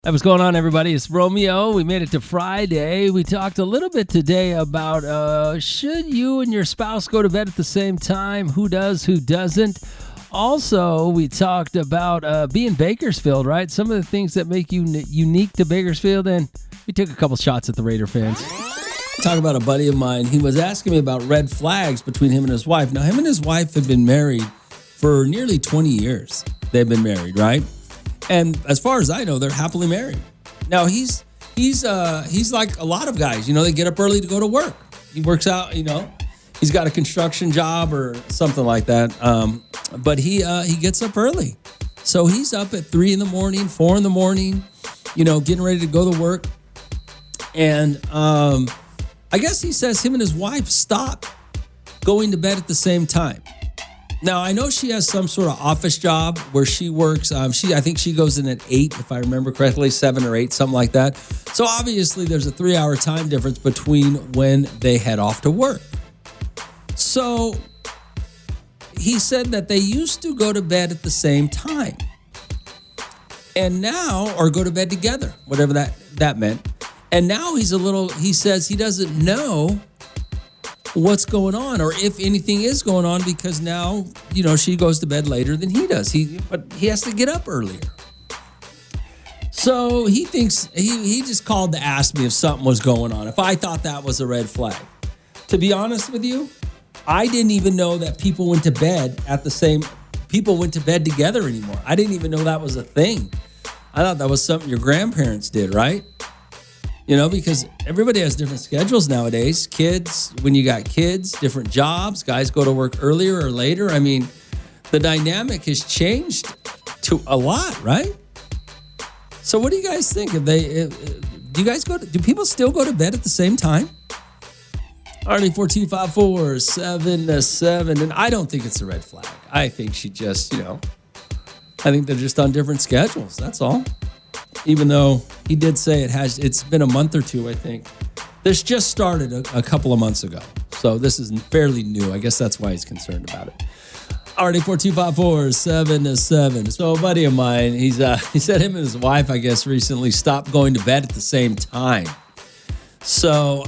Hey, what's going on, everybody? It's Romeo. We made it to Friday. We talked a little bit today about should you and your spouse go to bed at the same time? Who does, who doesn't? Also, we talked about being Bakersfield, right? Some of the things that make you unique to Bakersfield, and we took a couple shots at the Raider fans. Talk about a buddy of mine. He was asking me about red flags between him and his wife. Now, him and his wife have been married for nearly 20 years. They've been married, right? And as far as I know, they're happily married. Now, he's like a lot of guys. You know, they get up early to go to work. He works out, he's got a construction job or something like that. But he gets up early. So he's up at 3 a.m, 4 a.m, getting ready to go to work. And I guess he says him and his wife stop going to bed at the same time. Now, I know she has some sort of office job where she works. I think she goes in at 8, if I remember correctly, 7 or 8, something like that. So obviously there's a 3-hour time difference between when they head off to work. So he said that they used to go to bed at the same time. And now, or go to bed together, whatever that meant. And now he says he doesn't know what's going on or if anything is going on because now, she goes to bed later than he does. But he has to get up earlier. So he thinks he just called to ask me if something was going on, if I thought that was a red flag. To be honest with you, I didn't even know that people went to bed together anymore. I didn't even know that was a thing. I thought that was something your grandparents did, right? Because everybody has different schedules nowadays. Kids, when you got kids, different jobs, guys go to work earlier or later. I mean, the dynamic has changed to a lot, right? So what do you guys think? Do people still go to bed at the same time? RD4254-7-7. And I don't think it's a red flag. I think she just, I think they're just on different schedules. That's all. Even though he did say it's been a month or two, I think. This just started a couple of months ago. So this is fairly new. I guess that's why he's concerned about it. RD4254-7-7. So a buddy of mine, he said him and his wife, I guess, recently stopped going to bed at the same time. So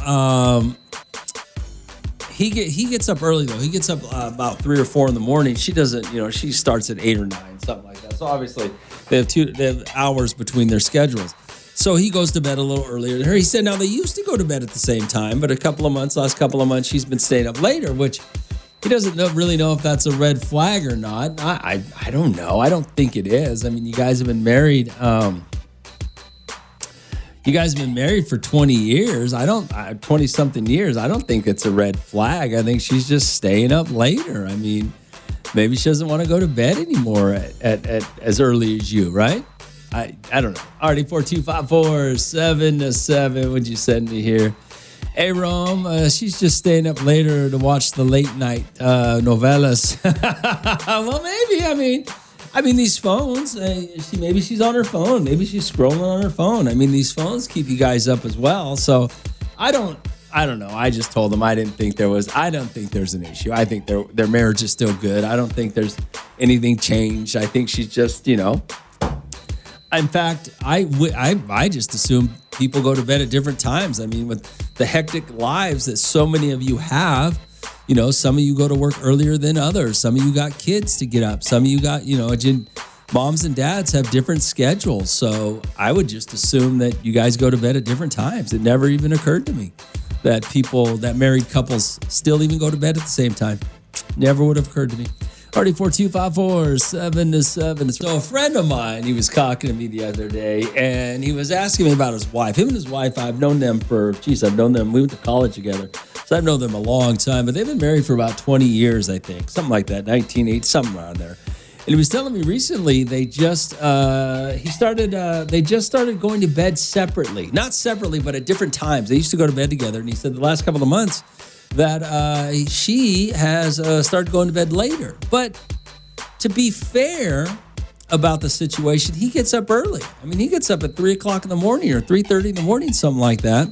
he gets up early, though. He gets up about 3 or 4 in the morning. She doesn't, she starts at 8 or 9, something like that. So obviously they have hours between their schedules. So he goes to bed a little earlier than her. He said, now they used to go to bed at the same time, but last couple of months, she's been staying up later, which he doesn't really know if that's a red flag or not. I don't know. I don't think it is. I mean, you guys have been married. For 20 years. 20-something years. I don't think it's a red flag. I think she's just staying up later. I mean, maybe she doesn't want to go to bed anymore at as early as you, right? I don't know. RD4254-7-7. What'd you send me here? Hey, Rome, she's just staying up later to watch the late night novellas. Well, maybe. I mean, these phones, maybe she's on her phone. Maybe she's scrolling on her phone. I mean, these phones keep you guys up as well. So I don't know. I just told them I don't think there's an issue. I think their marriage is still good. I don't think there's anything changed. I think she's just, in fact, I just assume people go to bed at different times. I mean, with the hectic lives that so many of you have, some of you go to work earlier than others. Some of you got kids to get up. Some of you got, moms and dads have different schedules. So I would just assume that you guys go to bed at different times. It never even occurred to me that married couples still even go to bed at the same time. Never would have occurred to me. RD4254-7-7. So a friend of mine, he was talking to me the other day, and he was asking me about his wife. Him and his wife, we went to college together. So I've known them a long time, but they've been married for about 20 years, I think. Something like that, 1980, something around there. And he was telling me recently they just started going to bed separately. Not separately, but at different times. They used to go to bed together, and he said the last couple of months that she has started going to bed later. But to be fair about the situation, he gets up early. I mean, he gets up at 3 o'clock in the morning or 3:30 in the morning, something like that.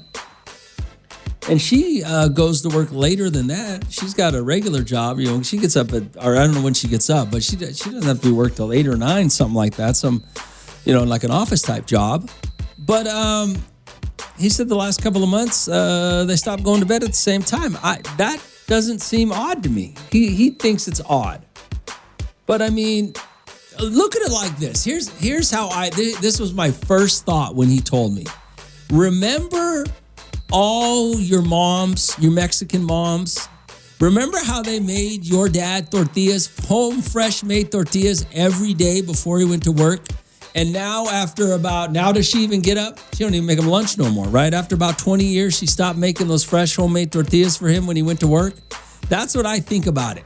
And she goes to work later than that. She's got a regular job. She gets up I don't know when she gets up, but she doesn't have to be work till 8 or 9, something like that. Like an office type job. But he said the last couple of months they stopped going to bed at the same time. That doesn't seem odd to me. He thinks it's odd. But I mean, look at it like this. Here's how this was my first thought when he told me. Remember all your moms, your Mexican moms? Remember how they made your dad tortillas, home fresh made tortillas every day before he went to work? And now does she even get up? She don't even make him lunch no more, right? After about 20 years, she stopped making those fresh homemade tortillas for him when he went to work. That's what I think about it.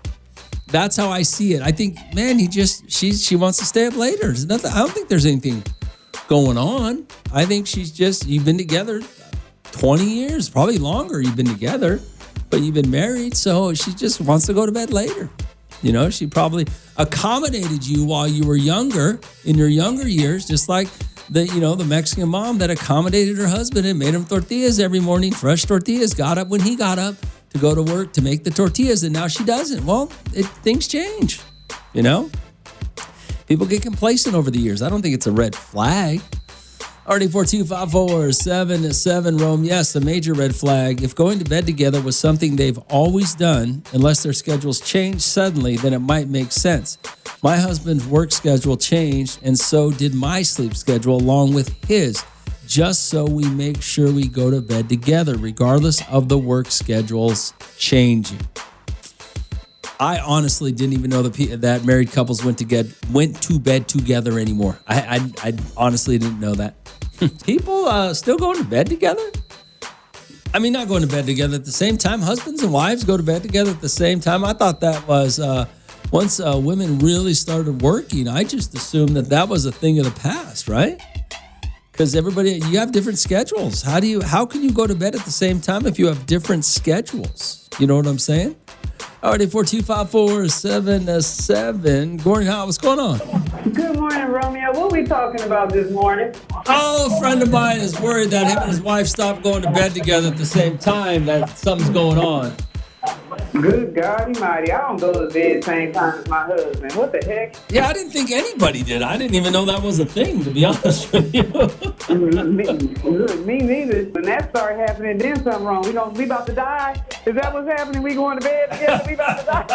That's how I see it. I think, man, she wants to stay up later. There's nothing. I don't think there's anything going on. I think you've been together 20 years, probably longer you've been together, but you've been married. So she just wants to go to bed later. You know, she probably accommodated you while you were younger, in your younger years, just like the Mexican mom that accommodated her husband and made him tortillas every morning, fresh tortillas, got up when he got up to go to work to make the tortillas, and now she doesn't. Well, things change, you know? People get complacent over the years. I don't think it's a red flag. RD42547 Rome, yes, a major red flag. If going to bed together was something they've always done, unless their schedules change suddenly, then it might make sense. My husband's work schedule changed, and so did my sleep schedule along with his, just so we make sure we go to bed together, regardless of the work schedules changing. I honestly didn't even know that married couples went to bed together anymore. I honestly didn't know that. People still going to bed together? I mean, not going to bed together at the same time. Husbands and wives go to bed together at the same time. I thought that was once women really started working, I just assumed that was a thing of the past, right? Because you have different schedules. How can you go to bed at the same time if you have different schedules? You know what I'm saying? Alrighty, 42547. Gordon, what's going on? Good morning, Romeo. What are we talking about this morning? Oh, a friend of mine is worried that him and his wife stopped going to bed together at the same time, that something's going on. Good God Almighty. I don't go to bed same time as my husband. What the heck? Yeah, I didn't think anybody did. I didn't even know that was a thing, to be honest with you. me neither. When that started happening, then something wrong. We about to die? Is that what's happening? We going to bed together? We about to die?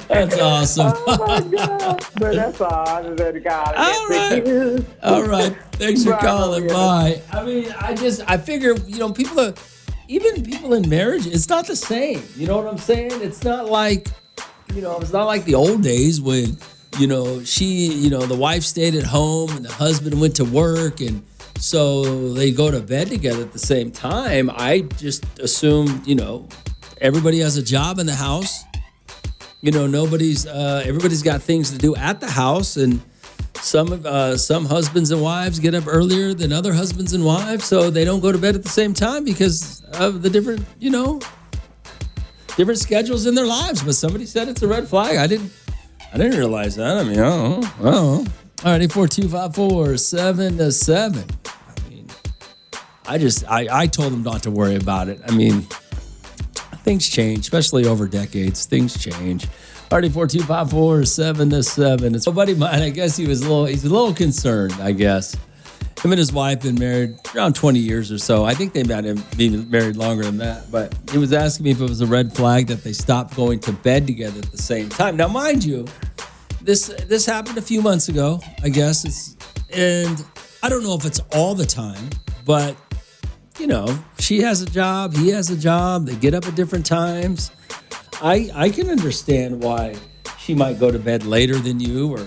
That's awesome. Oh, my God. But that's all. I just had to call. All right. Thanks for calling. Bye. I mean, I figure, people in marriage, it's not the same. You know what I'm saying? It's not like, it's not like the old days when, the wife stayed at home and the husband went to work, and so they go to bed together at the same time. I just assume, everybody has a job in the house. Everybody's got things to do at the house, and some husbands and wives get up earlier than other husbands and wives, so they don't go to bed at the same time because of the different schedules in their lives. But somebody said it's a red flag. I didn't realize that. I mean, I don't know. All right, 842-547. I mean, I told them not to worry about it. I mean, things change, especially over decades. Things change. Already 42547. It's a buddy of mine. I guess he's a little concerned, I guess. Him and his wife been married around 20 years or so. I think they might have been married longer than that. But he was asking me if it was a red flag that they stopped going to bed together at the same time. Now, mind you, this happened a few months ago, I guess. And I don't know if it's all the time, but she has a job, he has a job, they get up at different times. I can understand why she might go to bed later than you or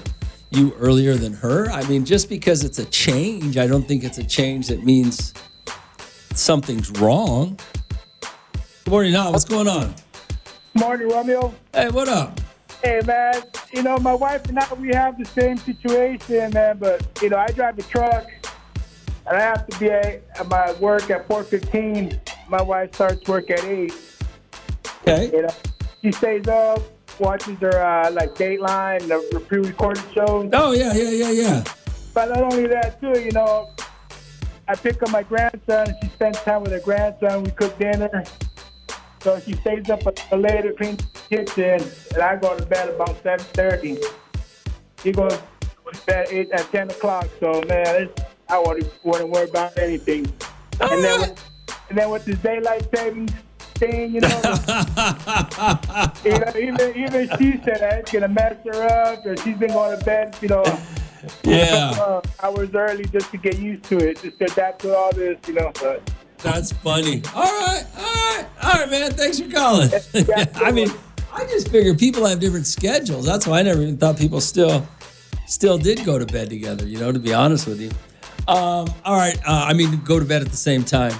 you earlier than her. I mean, just because it's a change, I don't think it's a change that means something's wrong. Good morning, Now. What's going on? Morning, Romeo. Hey, what up? Hey, man. My wife and I, we have the same situation, man, but, I drive a truck. And I have to be at my work at 4:15. My wife starts work at 8. Okay. She stays up, watches her Dateline, the pre-recorded shows. Oh, yeah. But not only that, too, I pick up my grandson, and she spends time with her grandson. We cook dinner. So she stays up later, cleans the kitchen, and I go to bed about 7:30. She goes at 10 o'clock. So, man, I wouldn't worry about anything. And then with this daylight savings thing, even she said that it's going to mess her up, or she's been going to bed, hours early just to get used to it, just to adapt to all this, But. That's funny. All right, man. Thanks for calling. I mean, I just figure people have different schedules. That's why I never even thought people still did go to bed together, to be honest with you. All right. Go to bed at the same time.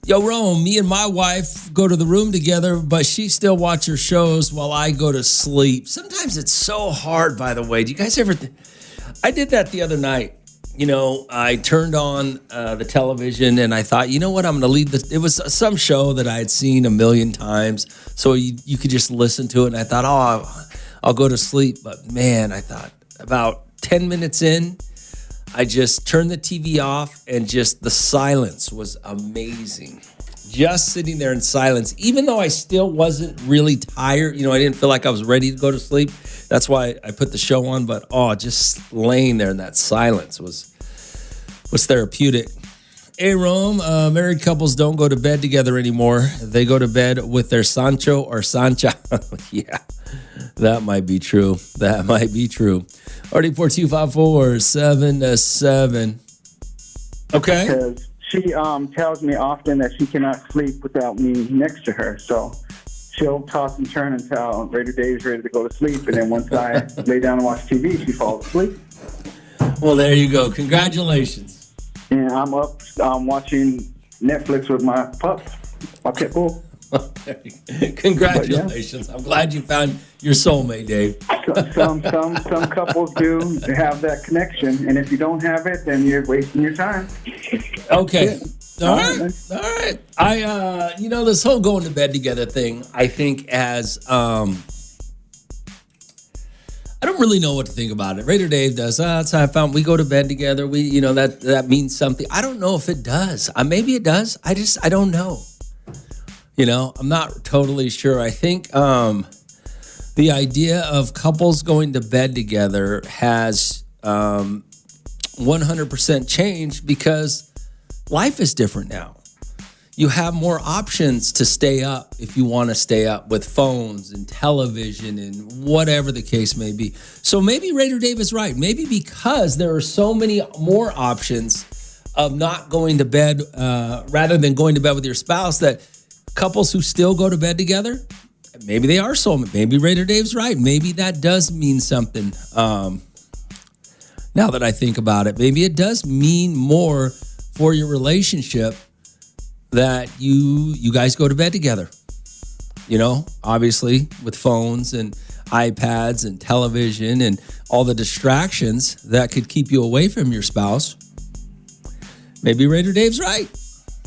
Yo, Rome, me and my wife go to the room together, but she still watches her shows while I go to sleep. Sometimes it's so hard, by the way. Do you guys ever... I did that the other night. I turned on the television and I thought, you know what, I'm going to leave this. It was some show that I had seen a million times, so you could just listen to it. And I thought, I'll go to sleep. But man, I thought about 10 minutes in, I just turned the TV off and just the silence was amazing. Just sitting there in silence, even though I still wasn't really tired. I didn't feel like I was ready to go to sleep. That's why I put the show on. But just laying there in that silence was therapeutic. Hey, Rome, married couples don't go to bed together anymore. They go to bed with their Sancho or Sancha. Yeah, that might be true. RD4254777. Okay. Because she tells me often that she cannot sleep without me next to her. So she'll toss and turn until Raider Dave's ready to go to sleep. And then once I lay down and watch TV, she falls asleep. Well, there you go. Congratulations. And I'm up watching Netflix with my pup, my pit bull. Congratulations. Yeah. I'm glad you found your soulmate, Dave. Some couples do have that connection, and if you don't have it, then you're wasting your time. Okay. Yeah. All right. I this whole going to bed together thing, I think as I don't really know what to think about it. Raider Dave does. That's how I found. We go to bed together. We, that means something. I don't know if it does. Maybe it does. I don't know. I'm not totally sure. I think the idea of couples going to bed together has 100% changed because life is different now. You have more options to stay up if you want to stay up with phones and television and whatever the case may be. So maybe Raider Dave is right. Maybe because there are so many more options of not going to bed rather than going to bed with your spouse that couples who still go to bed together, maybe they are soulmates. Maybe Raider Dave's right. Maybe that does mean something. Now that I think about it, maybe it does mean more for your relationship that you guys go to bed together. Obviously with phones and iPads and television and all the distractions that could keep you away from your spouse. Maybe Raider Dave's right.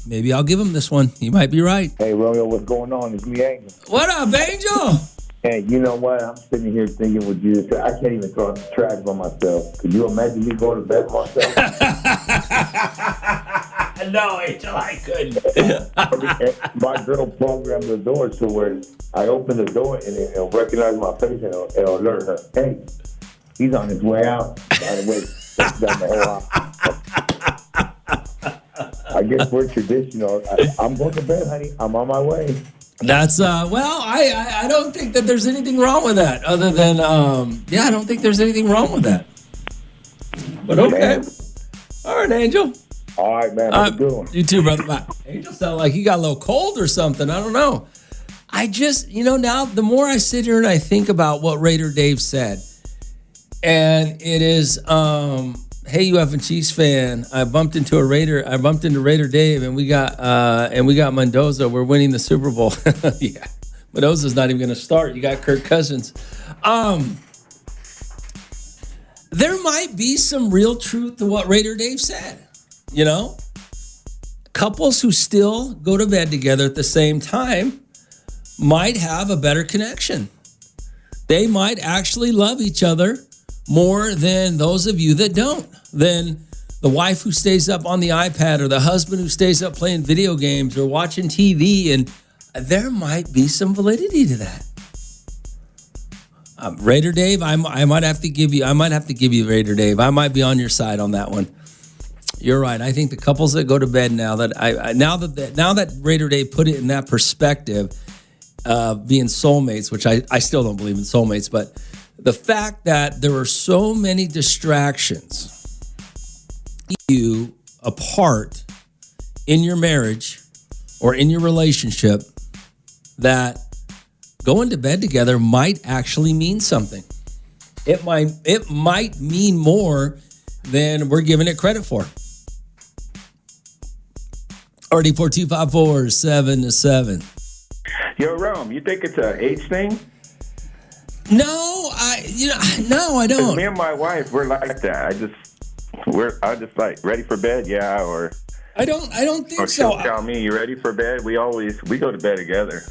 Maybe I'll give him this one. He might be right. Hey, Romeo, what's going on? It's me, Angel. What up, Angel? Hey, you know what? I'm sitting here thinking with you. I can't even throw trash by myself. Could you imagine me going to bed myself? No, Angel, I couldn't. My girl programmed the door to where I open the door and it'll recognize my face and it'll alert her. Hey, he's on his way out. By the way, down the whole house. I guess we're traditional. I'm going to bed, honey. I'm on my way. That's I don't think that there's anything wrong with that other than I don't think there's anything wrong with that. But okay. Man. All right, Angel. All right, man. Have a good one. You too, brother. Bye. Angel sounded like he got a little cold or something. I don't know. I just, now the more I sit here and I think about what Raider Dave said, and it is, hey, UF and Chiefs fan, I bumped into Raider Dave, and we got Mendoza. We're winning the Super Bowl. Yeah, Mendoza's not even going to start. You got Kirk Cousins. There might be some real truth to what Raider Dave said. Couples who still go to bed together at the same time might have a better connection. They might actually love each other more than those of you that don't. Than the wife who stays up on the iPad or the husband who stays up playing video games or watching TV. And there might be some validity to that. Raider Dave, I might have to give you Raider Dave. I might be on your side on that one. You're right. I think the couples that go to bed now that Raider Dave put it in that perspective, being soulmates, which I still don't believe in soulmates, but the fact that there are so many distractions you apart in your marriage or in your relationship, that going to bed together might actually mean something. It might mean more than we're giving it credit for. RD4254 7-7. Yo, Rome, you think it's an age thing? No, I don't. Me and my wife, we're like that. I just like ready for bed, yeah, or I don't think or so. she'll tell me, you ready for bed? We go to bed together.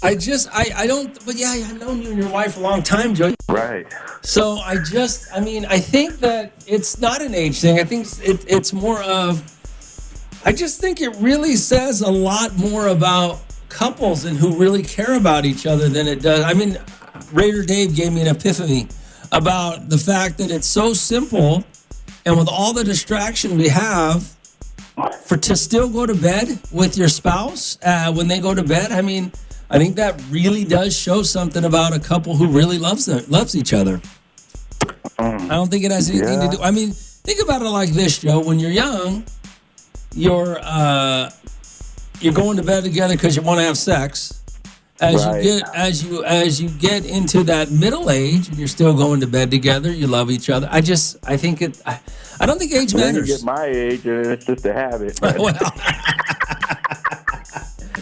I don't, but yeah, I've known you and your wife a long time, Joe. Right. So I think that it's not an age thing. I think it's more of, I just think it really says a lot more about couples and who really care about each other than it does. I mean, Raider Dave gave me an epiphany about the fact that it's so simple, and with all the distraction we have, to still go to bed with your spouse when they go to bed. I mean, I think that really does show something about a couple who really loves each other. I don't think it has anything to do. I mean, think about it like this, Joe. When you're young, you're going to bed together because you want to have sex. As you get into that middle age and you're still going to bed together, you love each other. I don't think age matters. You get my age, and it's just a habit. Well,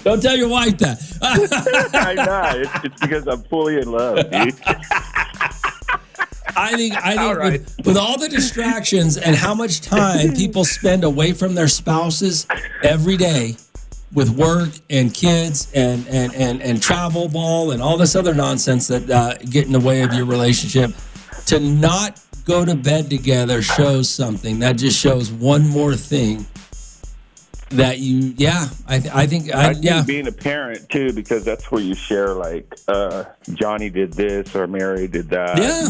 don't tell your wife that. I'm not. It's because I'm fully in love, dude. I think with all the distractions and how much time people spend away from their spouses every day with work and kids and travel ball and all this other nonsense that get in the way of your relationship, to not go to bed together shows something. That just shows one more thing that I think being a parent too, because that's where you share, like, Johnny did this or Mary did that. Yeah,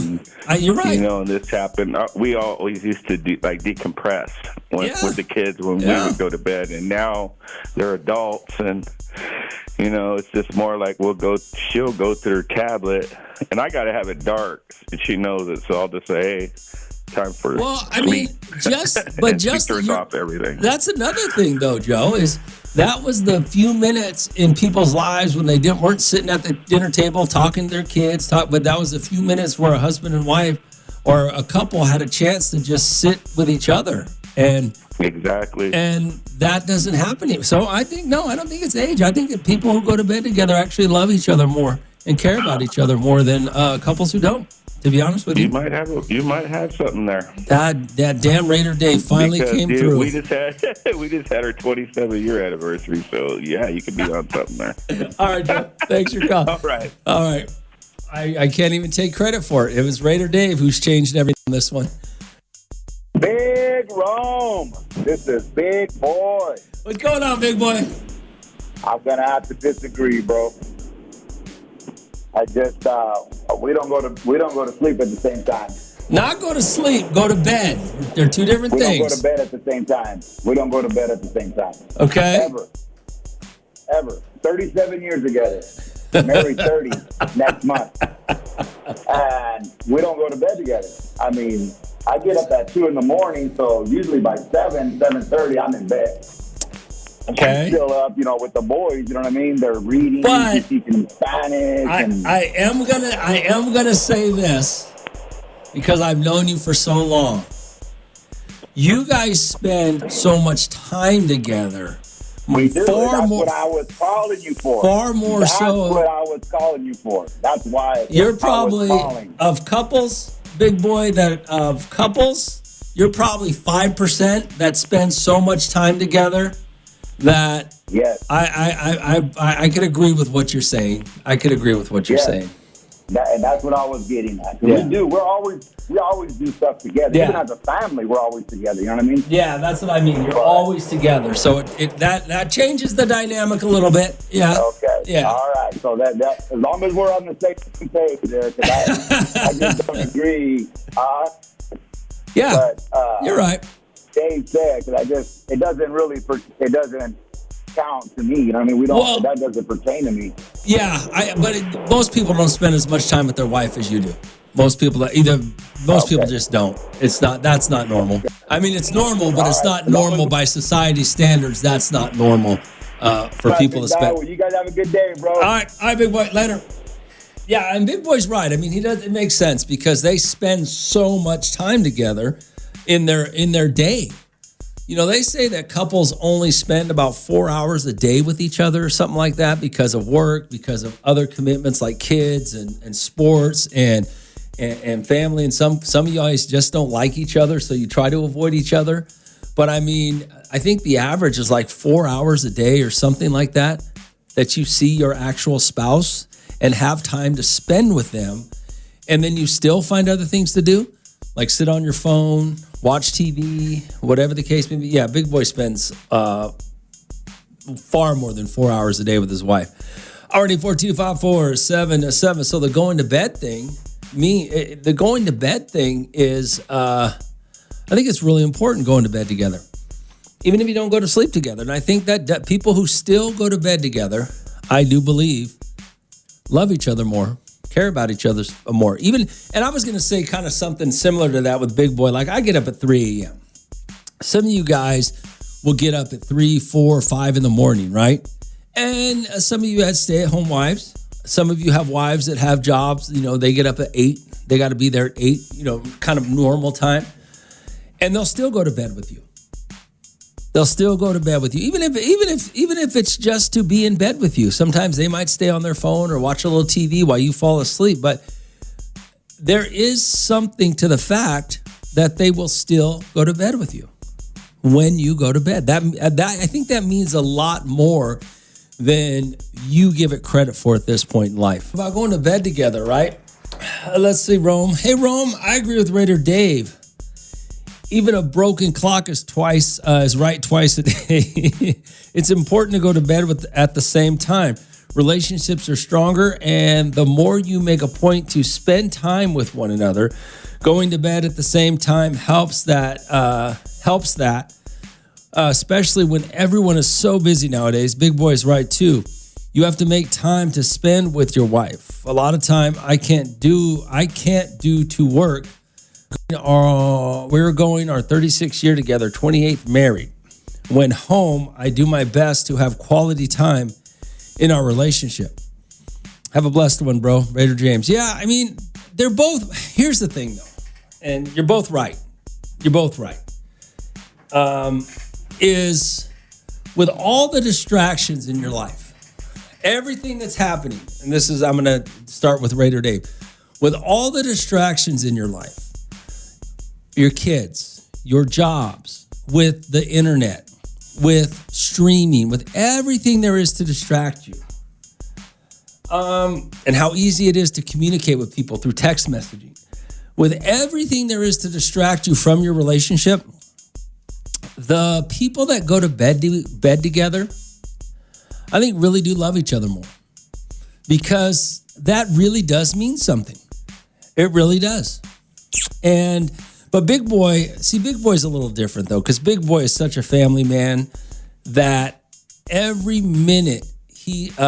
you're right. You know, and this happened. We always used to decompress with the kids when we would go to bed, and now they're adults, and you know, it's just more like she'll go to her tablet, and I got to have it dark, and she knows it, so I'll just say, hey, time for sleep. I mean, just turns off everything. That's another thing, though, Joe, is that was the few minutes in people's lives when they weren't sitting at the dinner table talking to their kids, but that was a few minutes where a husband and wife or a couple had a chance to just sit with each other. And exactly. And that doesn't happen. So I don't think it's age. I think that people who go to bed together actually love each other more and care about each other more than couples who don't. To be honest with you, you might have something there. That damn Raider Dave finally came through. We just had our 27-year anniversary, so yeah, you could be on something there. All right, Joe. Thanks for calling. All right. I can't even take credit for it. It was Raider Dave who's changed everything on this one. Big Rome, this is Big Boy. What's going on, Big Boy? I'm gonna have to disagree, bro. I just we don't go to sleep at the same time. Not go to sleep, go to bed. They're two different things. We don't go to bed at the same time. We don't go to bed at the same time. Okay. Ever. 37 years together. Married 30 next month. And we don't go to bed together. I mean, I get up at 2 a.m, so usually by 7:30, I'm in bed. Okay. I'm still up, with the boys. You know what I mean? They're reading, teaching them Spanish. I am gonna say this because I've known you for so long. You guys spend so much time together. We do. That's what I was calling you for. Far more That's so. That's what I was calling you for. That's why. You're probably of couples, Big Boy. You're probably 5% that spend so much time together. That yes, I could agree with what you're saying. I could agree with what you're saying. And that's what I was getting at. Yeah. We do. We always do stuff together. Yeah. Even as a family, we're always together. You know what I mean? Yeah, that's what I mean. You're always together. So that changes the dynamic a little bit. Yeah. Okay. Yeah. All right. So that as long as we're on the same page there, because I just don't agree. Yeah, But you're right. Dave said, because it doesn't count to me. You know what I mean? We don't. Well, that doesn't pertain to me. Yeah, most people don't spend as much time with their wife as you do. Most people people just don't. That's not normal. I mean, it's normal, but it's not normal by society standards. That's not normal for people to spend. Well, you guys have a good day, bro. All right, Big Boy, later. Yeah, and Big Boy's right. I mean, it makes sense because they spend so much time together in their day. You know, they say that couples only spend about 4 hours a day with each other or something like that because of work, because of other commitments like kids and sports and family. And some of you guys just don't like each other, so you try to avoid each other. But I mean, I think the average is like 4 hours a day or something like that you see your actual spouse and have time to spend with them. And then you still find other things to do, like sit on your phone, watch TV, whatever the case may be. Yeah, Big Boy spends far more than 4 hours a day with his wife. Already 4254777. So the going to bed thing, the going to bed thing is, I think it's really important going to bed together, even if you don't go to sleep together. And I think that people who still go to bed together, I do believe, love each other more, care about each other more. And I was going to say kind of something similar to that with Big Boy. Like I get up at 3 a.m. Some of you guys will get up at 3, 4, 5 in the morning, right? And some of you had stay-at-home wives. Some of you have wives that have jobs. You know, they get up at 8. They got to be there at 8, you know, kind of normal time. And they'll still go to bed with you. They'll still go to bed with you, even if it's just to be in bed with you. Sometimes they might stay on their phone or watch a little TV while you fall asleep. But there is something to the fact that they will still go to bed with you when you go to bed. That I think that means a lot more than you give it credit for at this point in life. About going to bed together, right? Let's see, Rome. Hey, Rome, I agree with Raider Dave. Even a broken clock is right twice a day. It's important to go to bed at the same time. Relationships are stronger, and the more you make a point to spend time with one another, going to bed at the same time helps that. Especially when everyone is so busy nowadays. Big Boy is right too. You have to make time to spend with your wife. A lot of time I can't do to work. We're going our 36th year together, 28th married. When home, I do my best to have quality time in our relationship. Have a blessed one, bro. Raider James. Yeah, I mean, they're both. Here's the thing, though, and you're both right. Is with all the distractions in your life, everything that's happening, and I'm going to start with Raider Dave. With all the distractions in your life, your kids, your jobs, with the internet, with streaming, with everything there is to distract you, and how easy it is to communicate with people through text messaging, with everything there is to distract you from your relationship, the people that go to bed together, I think really do love each other more, because that really does mean something. It really does. But Big Boy's a little different though, because Big Boy is such a family man that every minute he's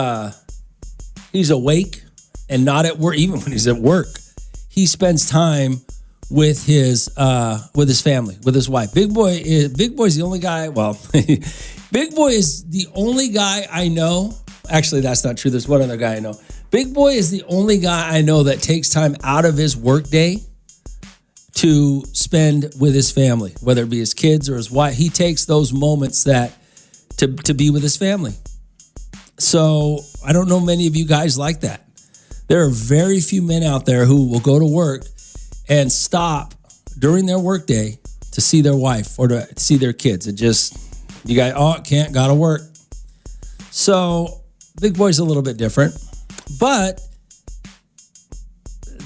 awake and not at work. Even when he's at work, he spends time with his family, with his wife. Big Boy's the only guy. Well, Big Boy is the only guy I know. Actually, that's not true. There's one other guy I know. Big Boy is the only guy I know that takes time out of his work day to spend with his family, whether it be his kids or his wife. He takes those moments to be with his family. So I don't know many of you guys like that. There are very few men out there who will go to work and stop during their work day to see their wife or to see their kids. You guys, can't, gotta work. So Big Boy's a little bit different, but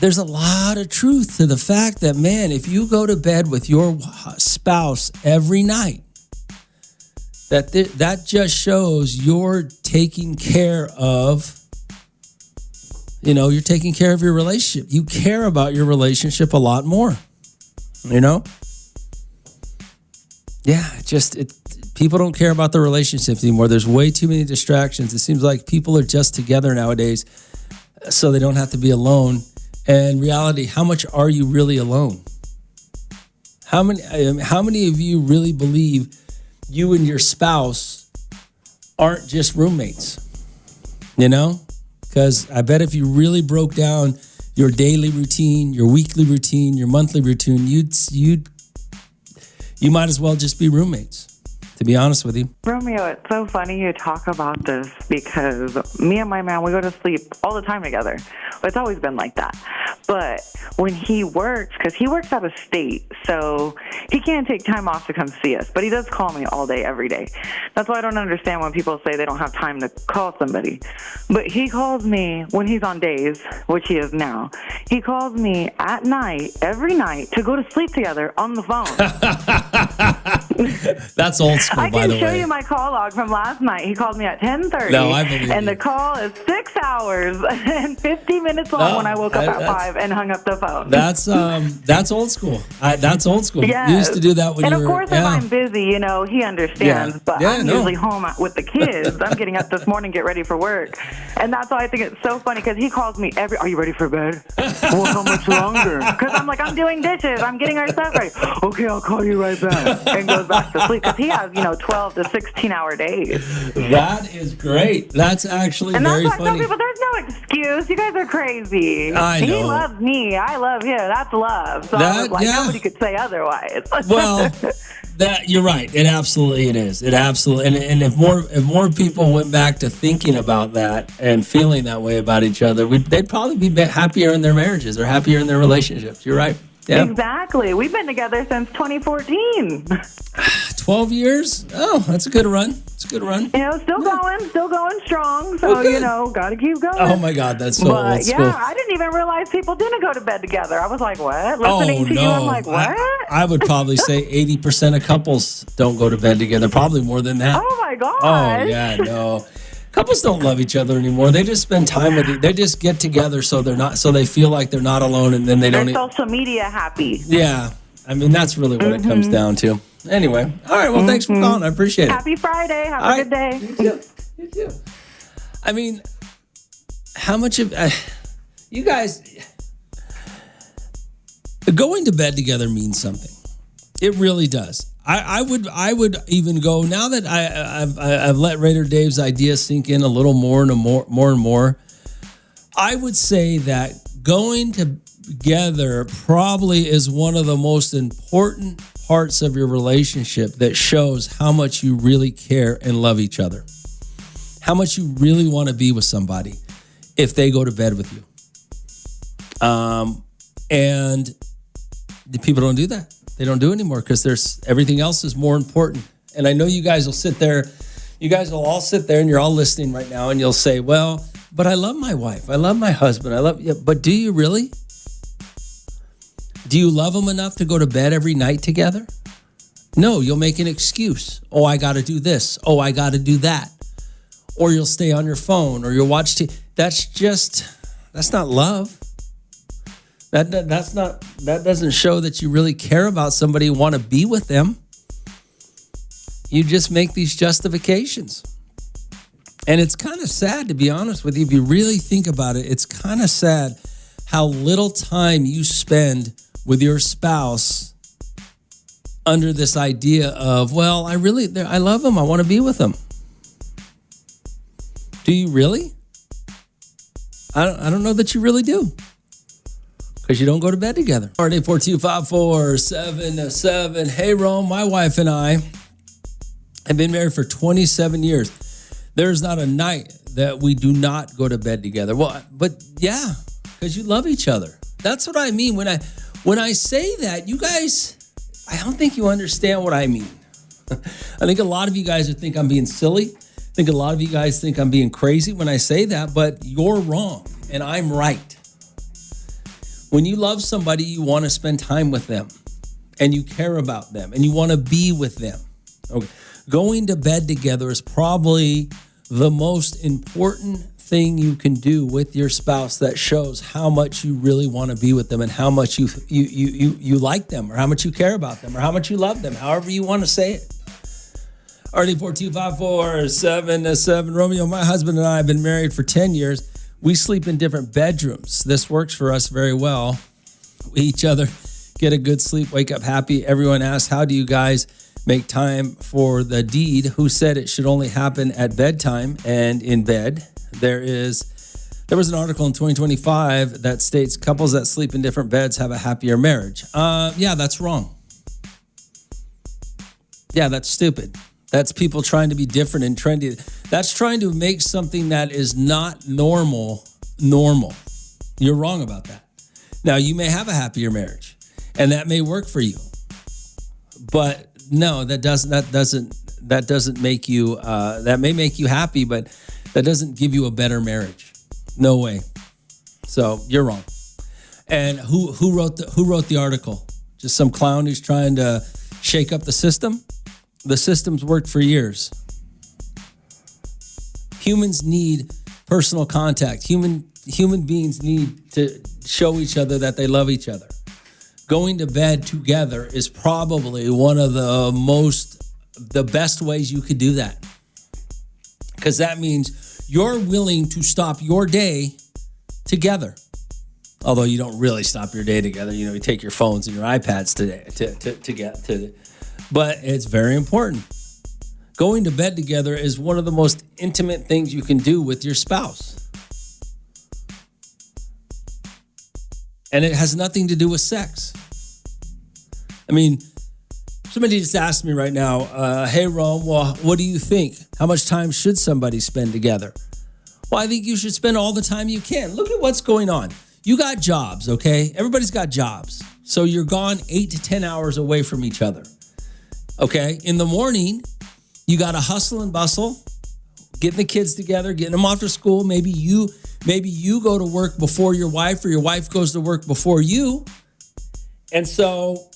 there's a lot of truth to the fact that, man, if you go to bed with your spouse every night, that just shows you're taking care of, you're taking care of your relationship. You care about your relationship a lot more, Yeah, people don't care about the relationships anymore. There's way too many distractions. It seems like people are just together nowadays so they don't have to be alone. And in reality, how much are you really alone? How many of you really believe you and your spouse aren't just roommates? Because I bet if you really broke down your daily routine, your weekly routine, your monthly routine, you might as well just be roommates, to be honest with you. Romeo, it's so funny you talk about this because me and my man, we go to sleep all the time together. It's always been like that. But when he works, because he works out of state, so he can't take time off to come see us. But he does call me all day, every day. That's why I don't understand when people say they don't have time to call somebody. But he calls me when he's on days, which he is now. He calls me at night, every night, to go to sleep together on the phone. That's old school, by the way. I can show you my call log from last night. He called me at 10:30. No, I believe and you. The call is 6 hours and 50 minutes long when I woke up at 5 and hung up the phone. That's old school. That's old school. Yes. You used to do that when you were... And of course, if I'm busy, he understands. Yeah. But I'm usually home with the kids. I'm getting up this morning, get ready for work. And that's why I think it's so funny because he calls me are you ready for bed? Well, how much longer? Because I'm like, I'm doing dishes. I'm getting our stuff ready. Okay, I'll call you right back. And goes back to sleep because he has, 12 to 16-hour days. That is great. That's actually very funny. And that's why I tell people there's no excuse. You guys are crazy. I know. He loves me. I love him. That's love. So I was like, nobody could say otherwise. Well, you're right. It is. It absolutely. And if more people went back to thinking about that and feeling that way about each other, they'd probably be happier in their marriages or happier in their relationships. You're right. Yeah. Exactly. We've been together since 2014. 12 years? Oh, that's a good run. It's a good run. Still going strong. So, got to keep going. Oh, my God. That's so old school. Yeah, I didn't even realize people didn't go to bed together. I was like, what? Listening to you, I'm like, what? I would probably say 80% of couples don't go to bed together. Probably more than that. Oh, my gosh. Oh, yeah, no. Couples don't love each other anymore. They just spend time with you. They just get together so they feel like they're not alone, and then they're social media happy. Yeah, I mean that's really what it comes down to. Anyway, all right. Well, thanks for calling. I appreciate it. Happy Friday. Have a good day. You too. I mean, how much of you guys going to bed together means something? It really does. I would even go now that I've let Raider Dave's idea sink in a little more and more. I would say that going together probably is one of the most important parts of your relationship that shows how much you really care and love each other, how much you really want to be with somebody if they go to bed with you. And the people don't do that. They don't do it anymore because everything else is more important. And I know you guys will sit there. You guys will all sit there and you're all listening right now and you'll say, well, but I love my wife. I love my husband. I love you. But do you really? Do you love them enough to go to bed every night together? No, you'll make an excuse. Oh, I got to do this. Oh, I got to do that. Or you'll stay on your phone or you'll watch TV. That's not love. That doesn't show that you really care about somebody and want to be with them. You just make these justifications. And it's kind of sad, to be honest with you. If you really think about it, it's kind of sad how little time you spend with your spouse under this idea of, well, I love them. I want to be with them. Do you really? I don't know that you really do. Because you don't go to bed together. 842-547-7. Hey, Rome, my wife and I have been married for 27 years. There's not a night that we do not go to bed together. Well, but yeah, because you love each other. That's what I mean. When I say that, you guys, I don't think you understand what I mean. I think a lot of you guys think I'm being silly. I think a lot of you guys think I'm being crazy when I say that, but you're wrong and I'm right. When you love somebody, you want to spend time with them and you care about them and you want to be with them. Okay. Going to bed together is probably the most important thing you can do with your spouse that shows how much you really want to be with them and how much you like them, or how much you care about them, or how much you love them, however you want to say it. RD4254777. Romeo, my husband and I have been married for 10 years. We sleep in different bedrooms. This works for us very well. We each other get a good sleep, wake up happy. Everyone asks, how do you guys make time for the deed? Who said it should only happen at bedtime and in bed? There was an article in 2025 that states couples that sleep in different beds have a happier marriage. Yeah, that's wrong. Yeah, that's stupid. That's people trying to be different and trendy. That's trying to make something that is not normal. You're wrong about that. Now, you may have a happier marriage, and that may work for you. But no, that doesn't make you. That may make you happy, but that doesn't give you a better marriage. No way. So you're wrong. And who wrote the article? Just some clown who's trying to shake up the system? The system's worked for years. Humans need personal contact. Human beings need to show each other that they love each other. Going to bed together is probably one of the best ways you could do that. Because that means you're willing to stop your day together. Although you don't really stop your day together. You know, you take your phones and your iPads to get to. But it's very important. Going to bed together is one of the most intimate things you can do with your spouse. And it has nothing to do with sex. I mean, somebody just asked me right now, hey, Rome, well, what do you think? How much time should somebody spend together? Well, I think you should spend all the time you can. Look at what's going on. You got jobs, okay? Everybody's got jobs. So you're gone 8 to 10 hours away from each other. Okay? In the morning, you got to hustle and bustle, getting the kids together, getting them off to school. Maybe you go to work before your wife, or your wife goes to work before you. And so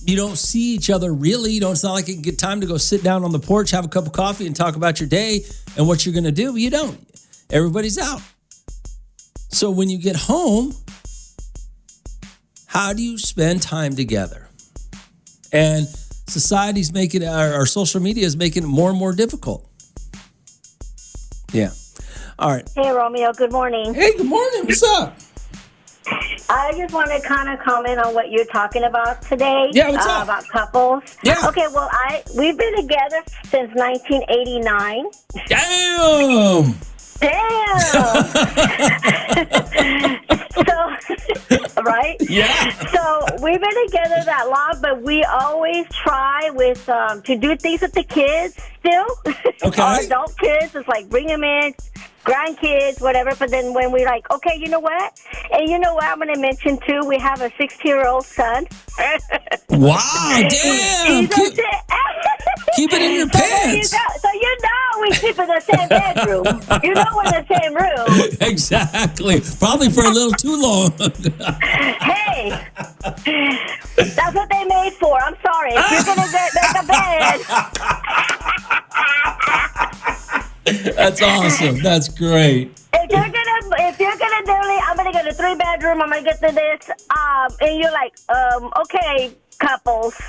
you don't see each other really. It's not like you can get time to go sit down on the porch, have a cup of coffee, and talk about your day and what you're going to do. You don't. Everybody's out. So when you get home, how do you spend time together? And society's making it, our social media is making it more and more difficult. Yeah. All right. Hey, Romeo. Good morning. Hey, good morning. What's up? I just want to kind of comment on what you're talking about today. Yeah, what's up? About couples. Yeah. Okay, well, we've been together since 1989. Damn. So, right? Yeah. So we've been together that long, but we always try to do things with the kids still. Okay. Our adult kids, it's like bring them in, grandkids, whatever. But then when we're like, okay, you know what? And you know what I'm going to mention too? We have a 16-year-old son. Wow, damn. Keep it in your pants. So you know we sleep in the same bedroom. You know we're in the same room. Exactly. Probably for a little too long. Hey, that's what they made for. I'm sorry. If you're going to make a bed. That's awesome. That's great. If you're gonna do it, I'm gonna get a 3-bedroom. I'm gonna get to this. And you're like, okay, couples.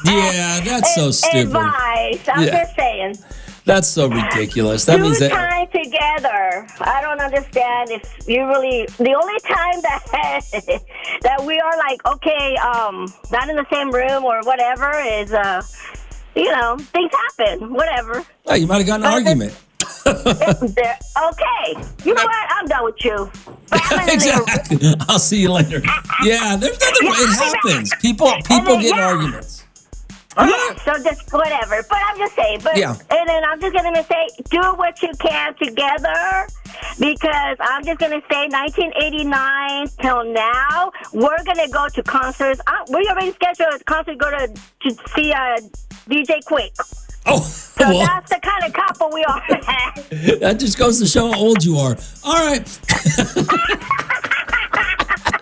Yeah, that's so stupid. Advice. I'm just saying. That's so ridiculous. That means that time together. I don't understand if you really. The only time that we are like, okay, not in the same room or whatever is, things happen. Whatever. Oh, you might have gotten an argument. Okay. You know what? I'm done with you. Exactly. I'll see you later. Yeah, there's nothing. It happens. People get in arguments. Yeah, so just whatever. But I'm just saying. And then I'm just going to say, do what you can together. Because I'm just going to say 1989 till now, we're going to go to concerts. We already scheduled a concert to go to see DJ Quick. Oh, so that's the kind of couple we are. That just goes to show how old you are. All right.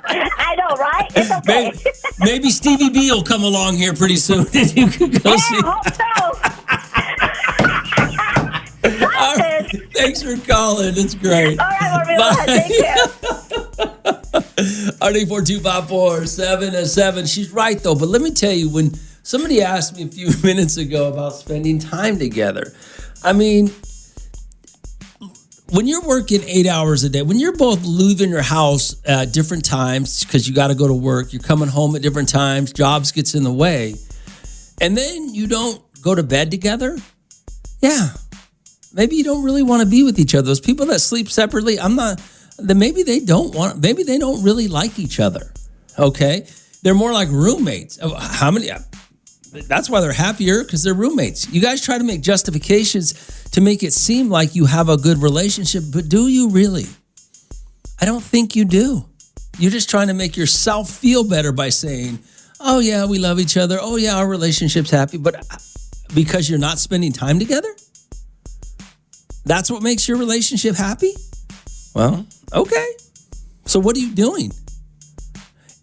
I know, right? It's okay. Maybe Stevie B will come along here pretty soon, and you can go see. I hope so. Thanks for calling. It's great. All right, Romeo. Take care. RD4254-707. She's right, though. But let me tell you, when somebody asked me a few minutes ago about spending time together, I mean, when you're working 8 hours a day, when you're both leaving your house at different times because you got to go to work, you're coming home at different times, jobs gets in the way, and then you don't go to bed together, yeah, maybe you don't really want to be with each other. Those people that sleep separately, maybe they don't really like each other, okay? They're more like roommates. How many? That's why they're happier, because they're roommates. You guys try to make justifications to make it seem like you have a good relationship, but do you really? I don't think you do. You're just trying to make yourself feel better by saying, oh yeah, we love each other. Oh yeah, our relationship's happy. But because you're not spending time together? That's what makes your relationship happy? Well, okay. So what are you doing?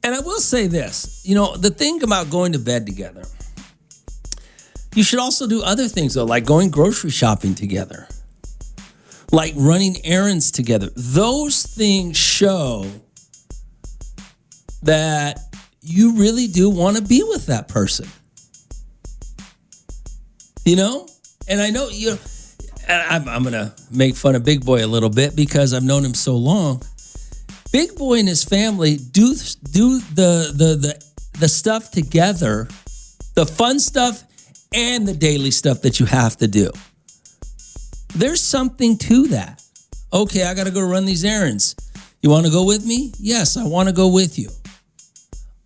And I will say this, the thing about going to bed together, you should also do other things, though, like going grocery shopping together, like running errands together. Those things show that you really do want to be with that person. And I know I'm going to make fun of Big Boy a little bit because I've known him so long. Big Boy and his family do the stuff together, the fun stuff and the daily stuff that you have to do. There's something to that. Okay, I got to go run these errands. You want to go with me? Yes, I want to go with you.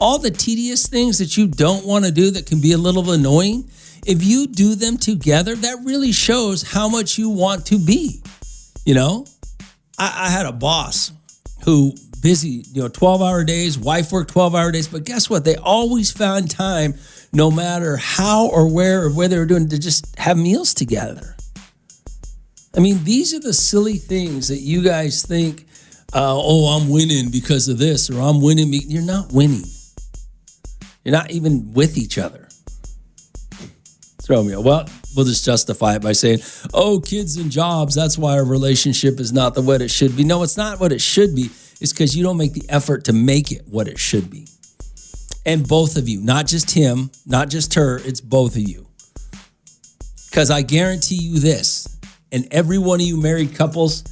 All the tedious things that you don't want to do that can be a little annoying, if you do them together, that really shows how much you want to be. I had a boss who busy, 12-hour days, wife worked 12-hour days, but guess what? They always found time, no matter how or where or where they were doing, to just have meals together. I mean, these are the silly things that you guys think, I'm winning because of this, or I'm winning. You're not winning. You're not even with each other. It's Romeo. Well, we'll just justify it by saying, kids and jobs, that's why our relationship is not what it should be. No, it's not what it should be. It's because you don't make the effort to make it what it should be. And both of you, not just him, not just her, it's both of you. Because I guarantee you this, and every one of you married couples,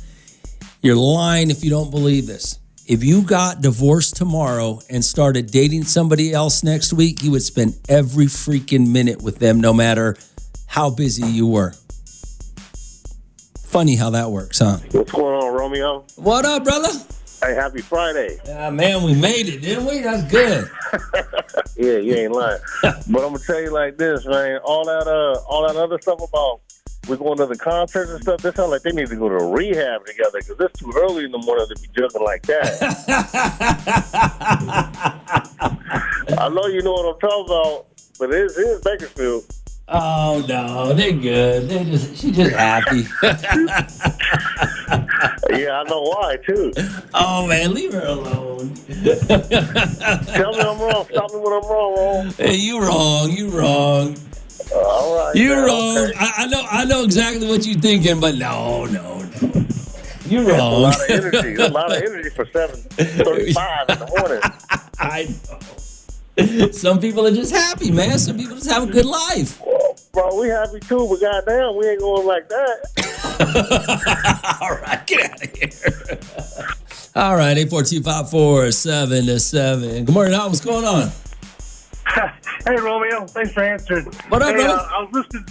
you're lying if you don't believe this. If you got divorced tomorrow and started dating somebody else next week, you would spend every freaking minute with them, no matter how busy you were. Funny how that works, huh? What's going on, Romeo? What up, brother? Hey, happy Friday. Man, we made it, didn't we? That's good. Yeah, you ain't lying. But I'm going to tell you like this, man. All that other stuff about we're going to the concerts and stuff, they sound like they need to go to rehab together because it's too early in the morning to be juggling like that. I know you know what I'm talking about, but it is Bakersfield. Oh, no, they're good. She's just happy. Yeah, I know why, too. Oh, man, leave her alone. Tell me I'm wrong. Stop me when I'm wrong. Hey, you wrong. All right. You're wrong. Okay. I know exactly what you're thinking, but no. You're wrong. That's a lot of energy for 7:35 in the morning. I know. Some people are just happy, man. Some people just have a good life. Well, bro, we happy too, but goddamn, we ain't going like that. All right, get out of here. All right, 842-547-7. Good morning, Al. What's going on? Hey, Romeo. Thanks for answering. What up, brother? I was listening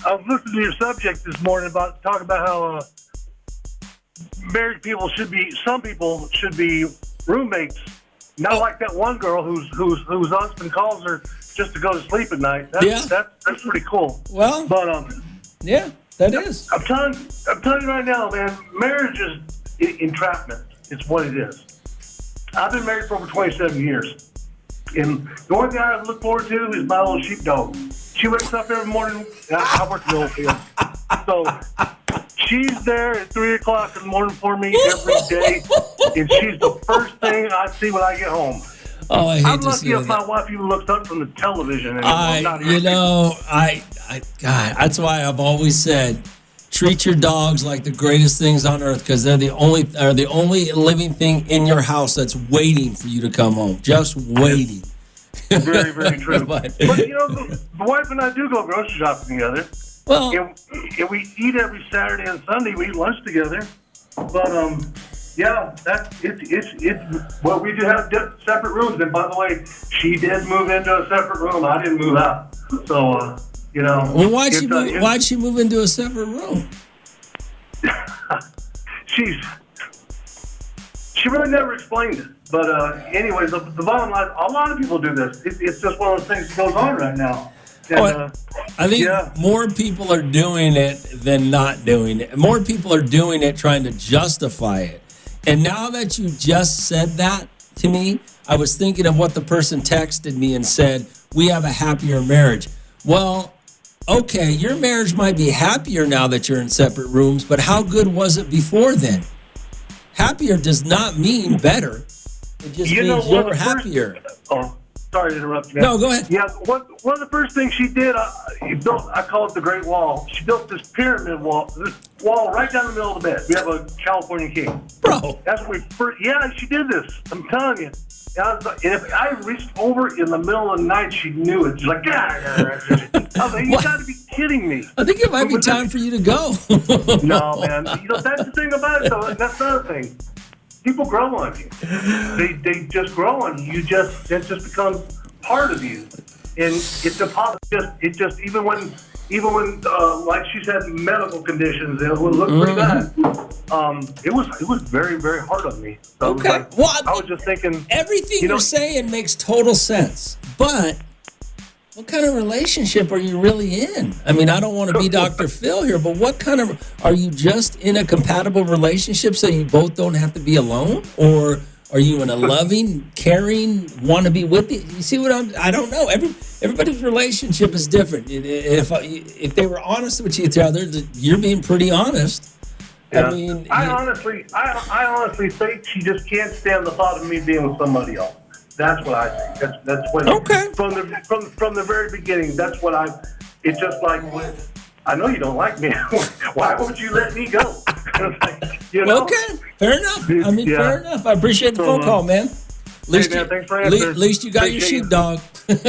to your subject this morning about talking about how married people some people should be roommates. Not like that one girl whose husband calls her just to go to sleep at night. That's pretty cool. Well, but yeah, that is. I'm telling you right now, man. Marriage is entrapment. It's what it is. I've been married for over 27 years. And the only thing I look forward to is my little sheepdog. She wakes up every morning. I work in the old field. So she's there at 3 o'clock in the morning for me every day. And she's the first thing I see when I get home. Oh, I hate I'm to lucky see if that. my wife even looks up from the television. And God, that's why I've always said, treat your dogs like the greatest things on earth because they're the only living thing in your house that's waiting for you to come home. Just waiting. Very, very true. But the wife and I do go grocery shopping together. Well, and we eat every Saturday and Sunday. We eat lunch together. But yeah, it's well, we do have separate rooms. And by the way, she did move into a separate room. I didn't move out. So well, why'd she move into a separate room? She really never explained it. But anyways, the bottom line, a lot of people do this. It's just one of those things that goes on right now. And, I think more people are doing it than not doing it. More people are doing it trying to justify it. And now that you just said that to me, I was thinking of what the person texted me and said, we have a happier marriage. Well, okay, your marriage might be happier now that you're in separate rooms, but how good was it before then? Happier does not mean better. It just means you're happier. Sorry to interrupt you, man. No, go ahead. Yeah, one of the first things she did, I call it the Great Wall. She built this pyramid wall, this wall right down the middle of the bed. We have a California king. Bro. That's what we first, she did this. I'm telling you. And if I reached over in the middle of the night, she knew it. She's like, I was like, you got to be kidding me. I think it might be time for you to go. No, man. That's the thing about it, though. That's another thing. People grow on you. They just grow on you. It just becomes part of you, and it's a positive. It just even when like she's had medical conditions, it would look pretty bad. It was very, very hard on me. So okay. I was just thinking everything you're saying makes total sense, but what kind of relationship are you really in? I mean, I don't want to be Dr. Phil here, but what kind of, are you just in a compatible relationship so you both don't have to be alone? Or are you in a loving, caring, want to be with you? You see what I don't know. Everybody's relationship is different. If they were honest with each other, you're being pretty honest. Yeah. I mean, I honestly think she just can't stand the thought of me being with somebody else. That's what I think. That's what. Okay. From the very beginning, that's what it's just like, I know you don't like me. Why won't you let me go? Okay, fair enough. I mean, fair enough. I appreciate the phone call, man. At least, thanks for answering. At least you got your sheepdog. Yeah,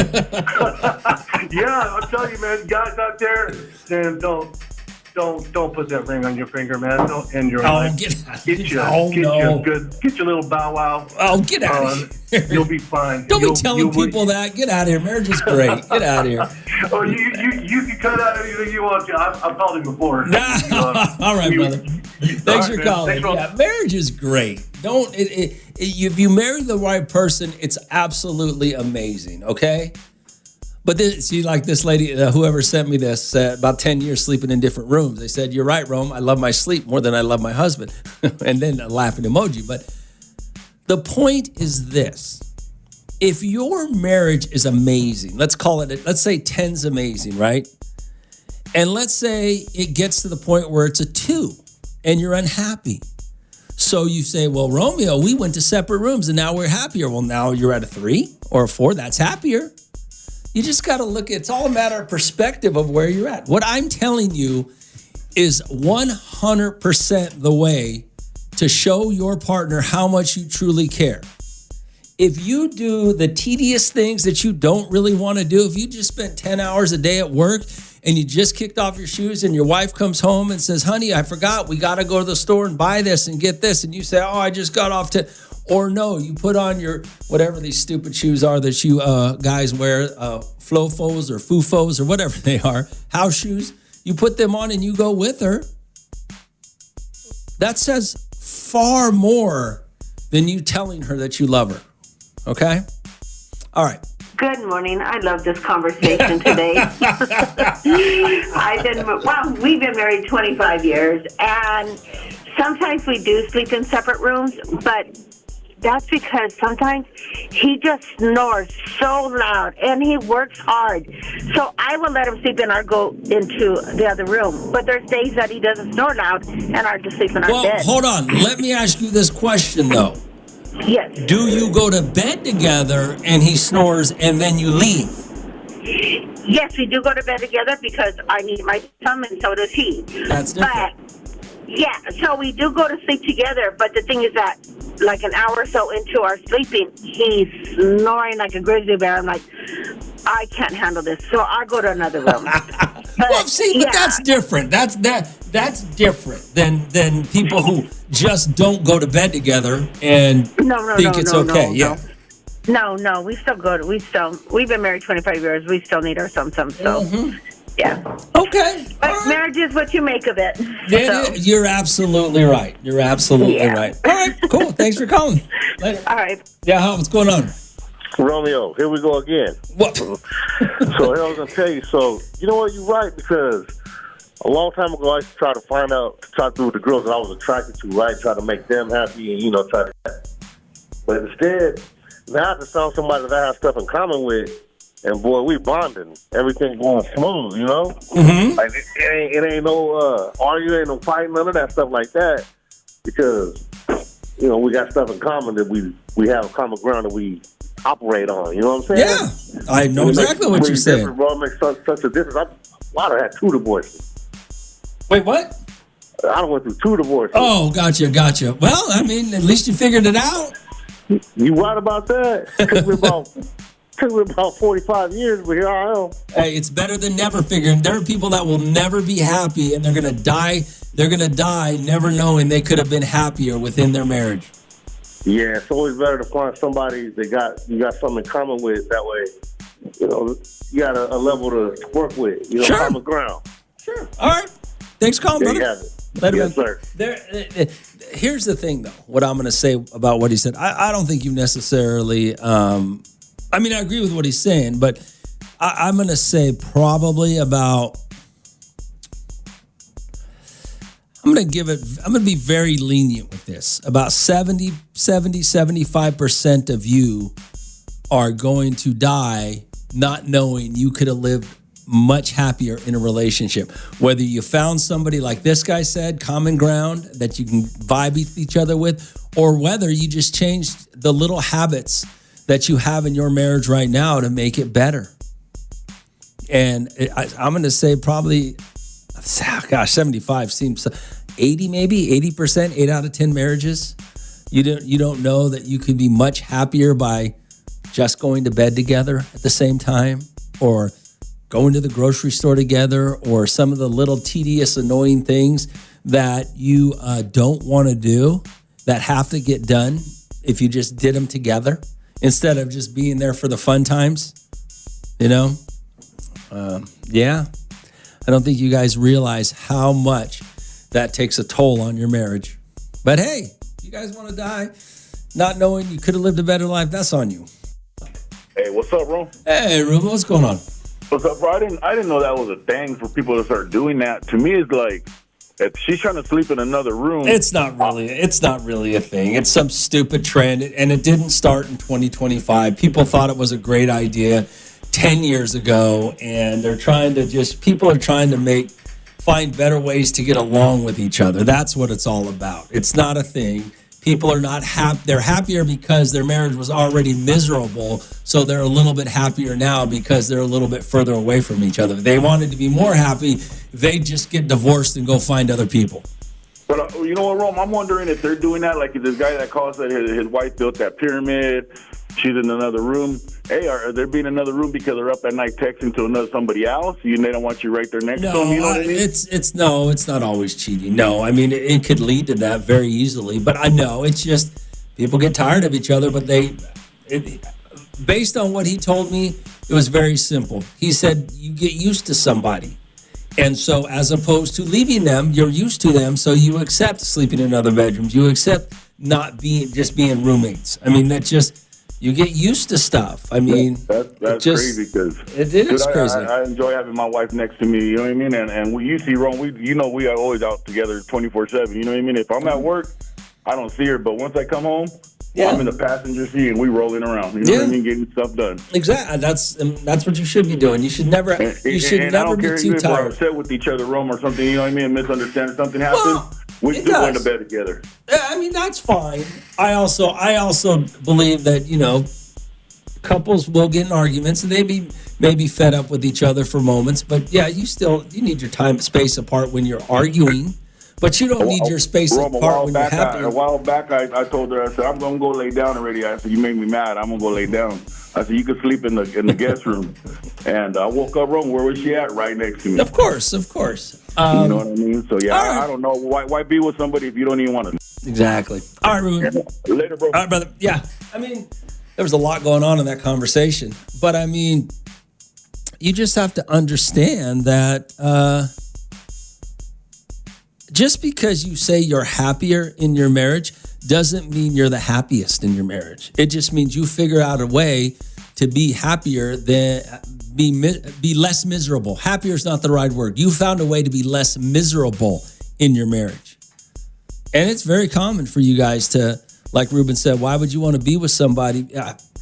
I'll tell you, man. Guys out there, then don't put that ring on your finger, man. Don't end your life. Get your little bow wow. Oh, get out of here. You'll be fine. Don't be telling people that. Get out of here. Marriage is great. Get out of here. Oh, you can cut out anything you want to. I've called him before. All right, brother. Thanks for calling. Yeah, marriage is great. If you marry the right person, it's absolutely amazing. Okay. But like this lady, whoever sent me this, about 10 years sleeping in different rooms. They said, you're right, Rome. I love my sleep more than I love my husband. And then a laughing emoji. But the point is this. If your marriage is amazing, let's say 10's amazing, right? And let's say it gets to the point where it's a 2 and you're unhappy. So you say, well, Romeo, we went to separate rooms and now we're happier. Well, now you're at a 3 or a 4. That's happier. You just got to look, it's all a matter of perspective of where you're at. What I'm telling you is 100% the way to show your partner how much you truly care. If you do the tedious things that you don't really want to do, if you just spent 10 hours a day at work and you just kicked off your shoes and your wife comes home and says, honey, I forgot, we got to go to the store and buy this and get this. And you say, oh, I just got off to... Or no, you put on your, whatever these stupid shoes are that you guys wear, Flofos or Fufos or whatever they are, house shoes. You put them on and you go with her. That says far more than you telling her that you love her. Okay? All right. Good morning. I love this conversation today. We've been married 25 years, and sometimes we do sleep in separate rooms, but that's because sometimes he just snores so loud and he works hard. So I will let him sleep and I'll go into the other room. But there's days that he doesn't snore loud and I just sleep in our bed. Well, hold on. Let me ask you this question, though. Yes. Do you go to bed together and he snores and then you leave? Yes, we do go to bed together because I need my son and so does he. That's different. But, yeah, so we do go to sleep together, but the thing is that like an hour or so into our sleeping, he's snoring like a grizzly bear. I'm like, I can't handle this, so I go to another room. But that's different. That's different than people who just don't go to bed together and think it's okay. No, we still go to, we've been married 25 years. We still need our some. So, yeah. Okay. But marriage is what you make of it. You're absolutely right. You're absolutely right. All right, cool. Thanks for calling. Later. All right. Yeah, what's going on? Romeo, here we go again. What? So I was going to tell you, so, you know what, you're right, because a long time ago I used to try to do with the girls that I was attracted to, right? Try to make them happy and, try to... But instead, now I just found somebody that I have stuff in common with, and boy, we bonding. Everything going smooth, Mm-hmm. Like, it ain't no arguing, ain't no fighting, none of that stuff like that, because, we got stuff in common that we have common ground that we operate on, you know what I'm saying? Yeah, I know exactly what you're saying. Bro, it makes such a difference. I done had 2 divorces. Wait, what? I done went through 2 divorces. Oh, gotcha. Well, I mean, at least you figured it out. You right about that? Took me about 45 years, but here I am. Hey, it's better than never figuring. There are people that will never be happy, and they're gonna die. They're gonna die never knowing they could have been happier within their marriage. Yeah, it's always better to find somebody that you got something in common with. That way, you got a level to work with. Sure. Common ground. Sure. All right. Thanks for calling, brother. You have it. Yes, sir. Here's the thing, though. What I'm going to say about what he said, I don't think you necessarily. I agree with what he's saying, but I'm going to say probably about. I'm going to be very lenient with this. About 75% of you are going to die not knowing you could have lived much happier in a relationship. Whether you found somebody like this guy said, common ground that you can vibe with each other with, or whether you just changed the little habits that you have in your marriage right now to make it better. And I'm going to say probably, 75 seems 80 maybe 80%, 8 out of 10 marriages. You don't know that you could be much happier by just going to bed together at the same time, or going to the grocery store together, or some of the little tedious, annoying things that you don't want to do that have to get done if you just did them together instead of just being there for the fun times. Yeah. I don't think you guys realize how much that takes a toll on your marriage. But hey, you guys want to die not knowing you could have lived a better life, that's on you. Hey, what's up, Ron? Hey, Ruben, what's going on? What's up, bro? I didn't know that was a thing for people to start doing that. To me, it's like, if she's trying to sleep in another room. It's not really a thing. It's some stupid trend, and it didn't start in 2025. People thought it was a great idea 10 years ago, and people are trying to find better ways to get along with each other. That's what it's all about. It's not a thing. People are not happy. They're happier because their marriage was already miserable, so they're a little bit happier now because they're a little bit further away from each other. If they wanted to be more happy, they just get divorced and go find other people. But you know what, Rome? I'm wondering if they're doing that, like this guy that calls that his wife built that pyramid. She's in another room. Hey, are they being in another room because they're up at night texting to somebody else? They don't want you right there next to them. You know what I mean? It's not always cheating. No, it could lead to that very easily. But I know it's just people get tired of each other. But based on what he told me, it was very simple. He said you get used to somebody. And so as opposed to leaving them, you're used to them, so you accept sleeping in other bedrooms. You accept not being roommates. You get used to stuff. That's crazy because it is crazy. I enjoy having my wife next to me. You know what I mean? And we see Ron. We are always out together 24/7. You know what I mean? If I'm at work, I don't see her, but once I come home, I'm in the passenger seat and we rolling around. You know what I mean? Getting stuff done. Exactly. That's what you should be doing. You should never. You should never I don't be care too if tired. we're upset with each other, Rome, or something. You know what I mean? Misunderstanding, something happens. We still going to bed together. That's fine. I also believe that couples will get in arguments, and maybe fed up with each other for moments. But yeah, you need your time space apart when you're arguing. But you don't need your space apart when you're happy. A while back, I told her, I said, I'm going to go lay down already. I said, you made me mad. I'm going to go lay down. I said, you can sleep in the guest room. And I woke up wrong. Where was she at? Right next to me. Of course. You know what I mean? So, yeah, I don't know. Why be with somebody if you don't even want to? Exactly. All right, Ruben. Later, bro. All right, brother. Yeah. I mean, there was a lot going on in that conversation. But, I mean, you just have to understand that just because you say you're happier in your marriage doesn't mean you're the happiest in your marriage. It just means you figure out a way to be happier than be less miserable. Happier is not the right word. You found a way to be less miserable in your marriage. And it's very common for you guys to, like Ruben said, why would you want to be with somebody?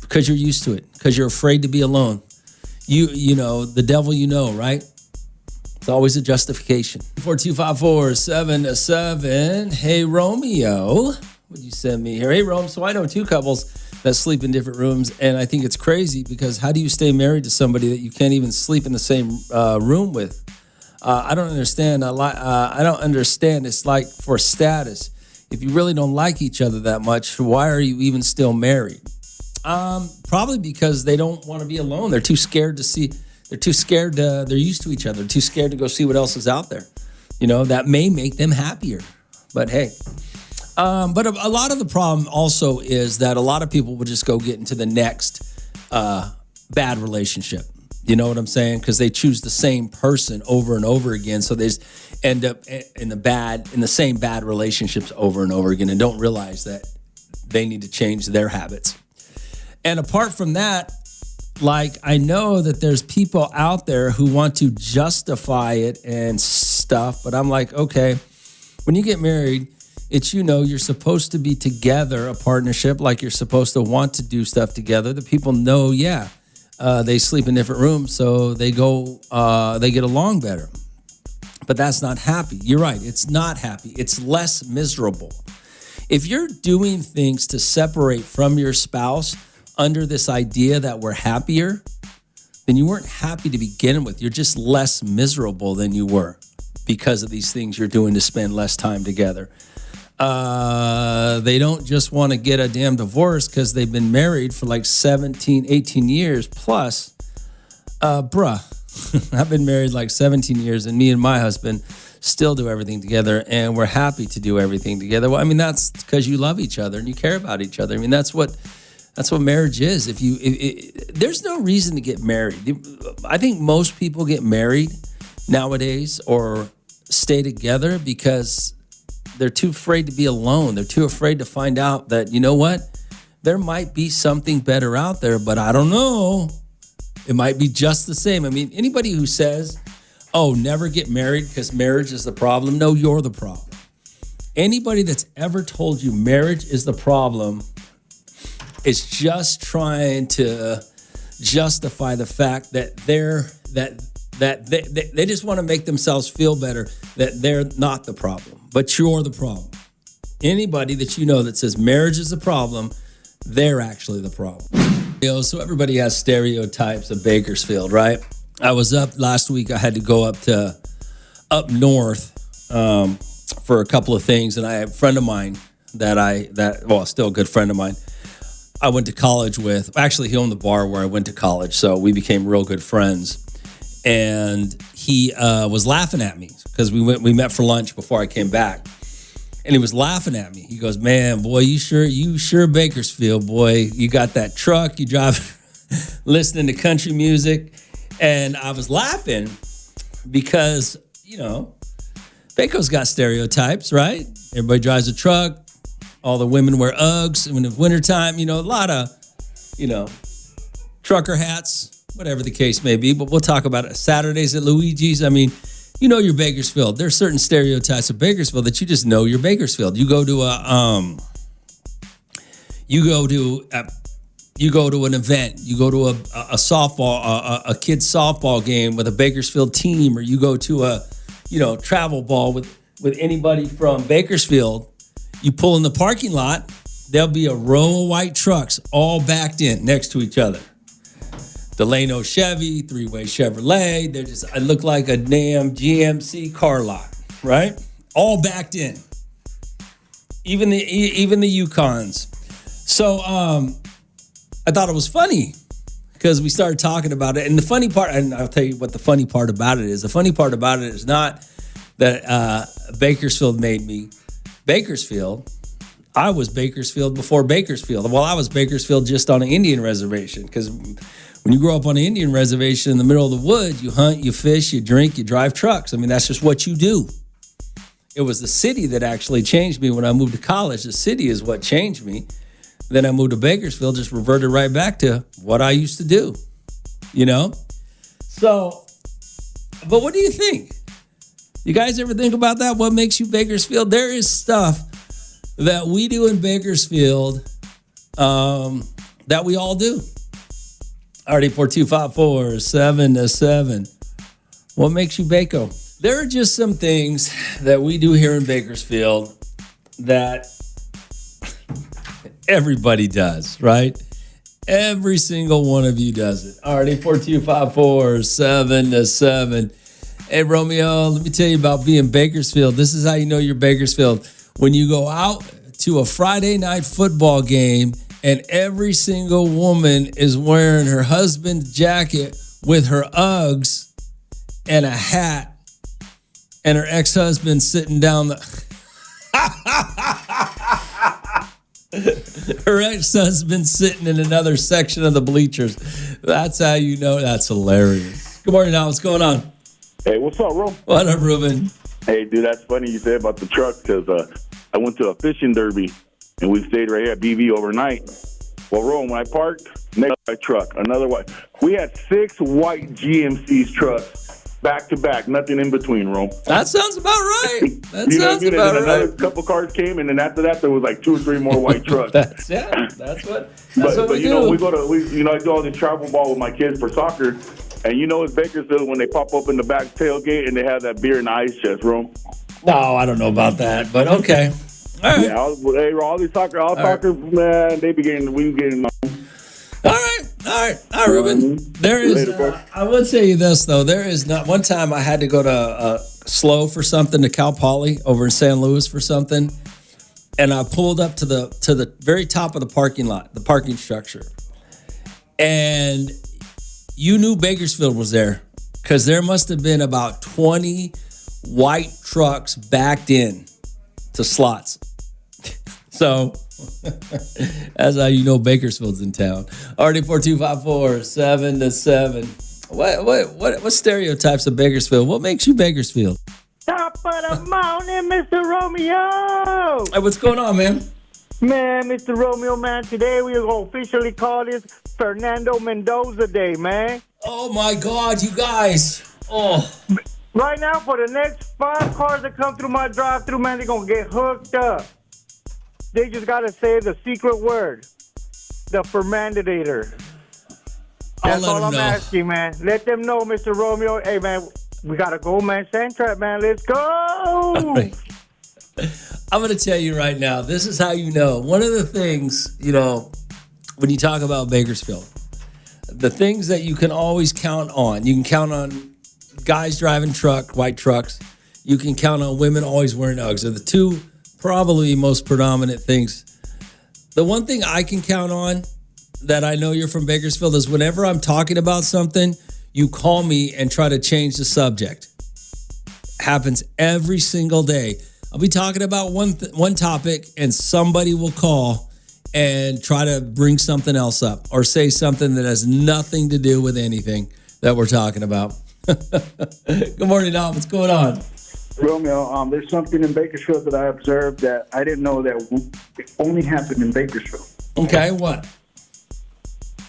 Because you're used to it. Because you're afraid to be alone. You know, the devil you know, right? It's always a justification. 4254777. Hey, Romeo. What'd you send me here? Hey, Rome. So I know two couples that sleep in different rooms, and I think it's crazy because how do you stay married to somebody that you can't even sleep in the same room with? I don't understand. I don't understand. It's like for status. If you really don't like each other that much, why are you even still married? Probably because they don't want to be alone. They're too scared to see. They're too scared. They're used to each other. They're too scared to go see what else is out there. You know, that may make them happier. But hey. But a lot of the problem also is that a lot of people will just go get into the next bad relationship. You know what I'm saying? Because they choose the same person over and over again. So they just end up in the same bad relationships over and over again and don't realize that they need to change their habits. And apart from that, like, I know that there's people out there who want to justify it and stuff, but I'm like, okay, when you get married, it's, you know, you're supposed to be together, a partnership, like you're supposed to want to do stuff together. The people know, they sleep in different rooms, so they get along better. But that's not happy. You're right. It's not happy. It's less miserable. If you're doing things to separate from your spouse under this idea that we're happier, then you weren't happy to begin with. You're just less miserable than you were because of these things you're doing to spend less time together. They don't just want to get a damn divorce because they've been married for like 17, 18 years plus. I've been married like 17 years and me and my husband still do everything together and we're happy to do everything together. Well, I mean, that's because you love each other and you care about each other. I mean, that's what marriage is. There's no reason to get married. I think most people get married nowadays or stay together because they're too afraid to be alone. They're too afraid to find out that, you know what? There might be something better out there, but I don't know. It might be just the same. I mean, anybody who says, oh, never get married because marriage is the problem. No, you're the problem. Anybody that's ever told you marriage is the problem is just trying to justify the fact that they just want to make themselves feel better that they're not the problem, but you're the problem. Anybody that you know that says marriage is the problem, they're actually the problem. So everybody has stereotypes of Bakersfield, right? I was up last week. I had to go up north for a couple of things, and I have a friend of mine still a good friend of mine. I went to college with. Actually, he owned the bar where I went to college, so we became real good friends. And he was laughing at me because we met for lunch before I came back, and he was laughing at me. He goes, "Man, boy, you sure Bakersfield, boy. You got that truck. You drive, listening to country music." And I was laughing because, you know, Baco's got stereotypes, right? Everybody drives a truck. All the women wear Uggs. And when it's wintertime, you know, a lot of, you know, trucker hats, whatever the case may be. But we'll talk about it. Saturdays at Luigi's. I mean, you know you're Bakersfield. There's certain stereotypes of Bakersfield that you just know you're Bakersfield. You go to an event. You go to a softball, a kid's softball game with a Bakersfield team, or you go to a, you know, travel ball with anybody from Bakersfield. You pull in the parking lot, there'll be a row of white trucks all backed in next to each other. Delano Chevy, three-way Chevrolet. I look like a damn GMC car lot, right? All backed in. Even the Yukons. So I thought it was funny because we started talking about it. And the funny part, and I'll tell you what the funny part about it is. The funny part about it is not that Bakersfield made me Bakersfield. I was Bakersfield before Bakersfield. Well, I was Bakersfield just on an Indian reservation because when you grow up on an Indian reservation in the middle of the woods, you hunt, you fish, you drink, you drive trucks. I mean, that's just what you do. It was the city that actually changed me when I moved to college. The city is what changed me. Then I moved to Bakersfield, just reverted right back to what I used to do, you know? So, but what do you think? You guys ever think about that? What makes you Bakersfield? There is stuff that we do in Bakersfield that we all do. RD4254-7-7. What makes you Baco? There are just some things that we do here in Bakersfield that everybody does, right? Every single one of you does it. RD4254-7-7. Hey, Romeo, let me tell you about being Bakersfield. This is how you know you're Bakersfield. When you go out to a Friday night football game and every single woman is wearing her husband's jacket with her Uggs and a hat, and her ex-husband sitting down her ex-husband sitting in another section of the bleachers. That's how you know. That's hilarious. Good morning, Al. What's going on? Hey, what's up, Ro? What up, Ruben? Hey, dude, that's funny you say about the truck because I went to a fishing derby and we stayed right here at BV overnight. Well, Ro, when I parked, next white truck, another white. We had 6 white GMC's trucks. Back to back, nothing in between, Ro. That sounds about right. That sounds about about another right. couple cars came, and then after that, there was like 2 or 3 more white trucks. That's what But we you do. know, I do all the travel ball with my kids for soccer, and you know it's Bakersfield when they pop open the back tailgate and they have that beer in the ice chest, Ro. No, I don't know about that, but okay. All right. Yeah, all these soccer, man, we be getting. All right, Ruben. There is. I would say you this though. There is not. One time I had to go to Slow for something, to Cal Poly over in San Luis for something, and I pulled up to the very top of the parking lot, the parking structure, and you knew Bakersfield was there because there must have been about 20 white trucks backed in to slots. So that's how you know Bakersfield's in town. RD4254-7-7. What stereotypes of Bakersfield? What makes you Bakersfield? Top of the morning, Mr. Romeo. Hey, what's going on, man? Man, Mr. Romeo, man, today we are going to officially call this Fernando Mendoza Day, man. Oh, my God, you guys. Oh. Right now, for the next 5 cars that come through my drive-thru, man, they're going to get hooked up. They just got to say the secret word, the fermentator. That's all I'm asking, man. Let them know, Mr. Romeo. Hey, man, we got to go, man. Sandtrap, man. Let's go. Right. I'm going to tell you right now, this is how you know. One of the things, you know, when you talk about Bakersfield, the things that you can always count on, you can count on guys driving white trucks. You can count on women always wearing Uggs. They're the 2 probably most predominant things. The one thing I can count on that I know you're from Bakersfield is whenever I'm talking about something, you call me and try to change the subject. Happens every single day. I'll be talking about one topic and somebody will call and try to bring something else up or say something that has nothing to do with anything that we're talking about. Good morning, Al. What's going on? Romeo, there's something in Bakersfield that I observed that I didn't know that it only happened in Bakersfield. Okay, what?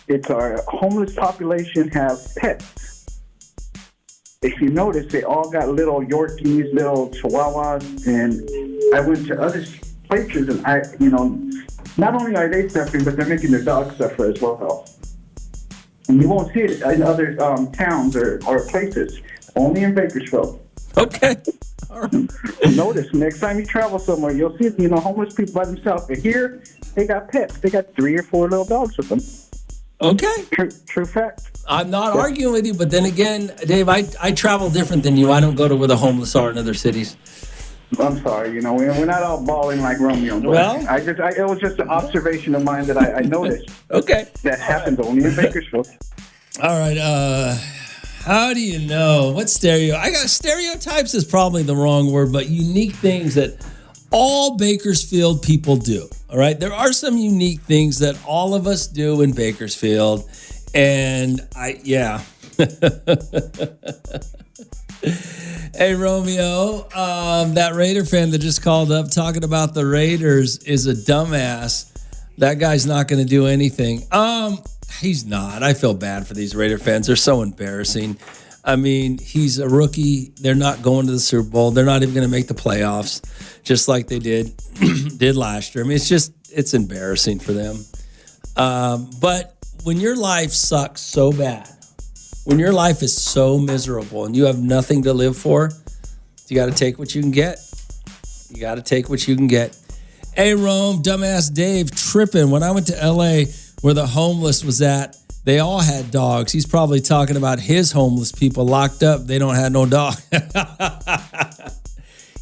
It's our homeless population have pets. If you notice, they all got little Yorkies, little Chihuahuas, and I went to other places and not only are they suffering, but they're making their dogs suffer as well. And you won't see it in other towns or places, only in Bakersfield. Okay. All right. Notice next time you travel somewhere, you'll see homeless people by themselves. But here, they got pets. They got 3 or 4 little dogs with them. Okay. True fact. I'm not arguing with you, but then again, Dave, I travel different than you. I don't go to where the homeless are in other cities. I'm sorry, we're not all balling like Romeo. But Well, it was just an observation of mine that I noticed. Okay. That happens only in Bakersfield. All right. How do you know what stereotypes is probably the wrong word, but unique things that all Bakersfield people do. All right. There are some unique things that all of us do in Bakersfield. And Hey, Romeo, that Raider fan that just called up talking about the Raiders is a dumbass. That guy's not going to do anything. He's not. I feel bad for these Raider fans. They're so embarrassing. I mean, he's a rookie. They're not going to the Super Bowl. They're not even going to make the playoffs, just like they did last year. I mean, it's embarrassing for them. But when your life sucks so bad, when your life is so miserable and you have nothing to live for, you got to take what you can get. You got to take what you can get. Hey, Rome, dumbass Dave tripping. When I went to L.A. where the homeless was at, they all had dogs. He's probably talking about his homeless people locked up. They don't have no dog.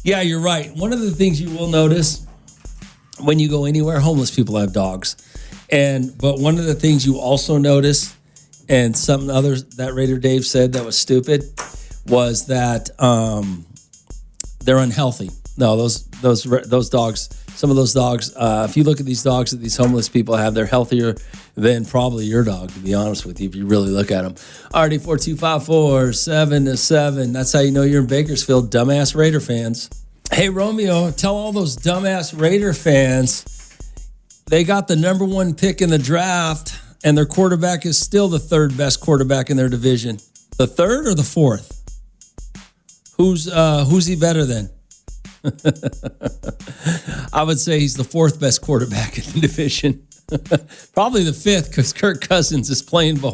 Yeah, you're right. One of the things you will notice when you go anywhere, homeless people have dogs. But one of the things you also notice, and something others that Raider Dave said that was stupid, was that they're unhealthy. No, those dogs. Some of those dogs. If you look at these dogs that these homeless people have, they're healthier than probably your dog. To be honest with you, if you really look at them. Alrighty, 42547-7. That's how you know you're in Bakersfield, dumbass Raider fans. Hey, Romeo, tell all those dumbass Raider fans they got the number 1 pick in the draft. And their quarterback is still the 3rd best quarterback in their division. The 3rd or the 4th? Who's he better than? I would say he's the 4th best quarterback in the division. Probably the 5th because Kirk Cousins is playing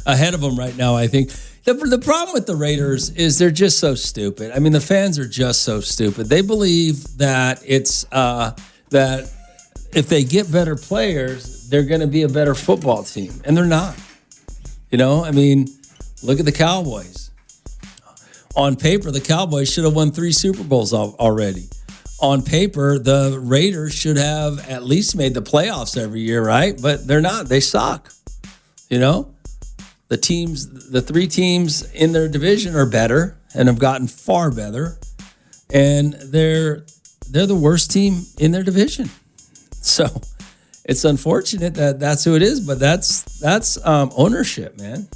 ahead of him right now, I think. The problem with the Raiders is they're just so stupid. I mean, the fans are just so stupid. They believe that it's that if they get better players, they're going to be a better football team. And they're not. I mean, look at the Cowboys. On paper, the Cowboys should have won 3 Super Bowls already. On paper, the Raiders should have at least made the playoffs every year, right? But they're not. They suck. The 3 teams in their division are better and have gotten far better. And they're the worst team in their division. So it's unfortunate that that's who it is, but that's ownership, man.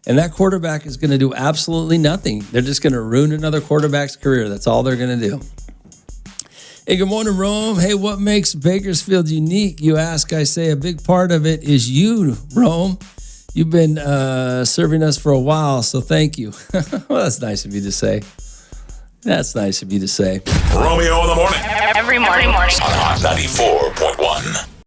And that quarterback is going to do absolutely nothing. They're just going to ruin another quarterback's career. That's all they're going to do. Hey, good morning, Rome. Hey, what makes Bakersfield unique? You ask, I say a big part of it is you, Rome. You've been serving us for a while, so thank you. Well, that's nice of you to say. That's nice of you to say. Romeo in the Morning. Every morning. On 94.1.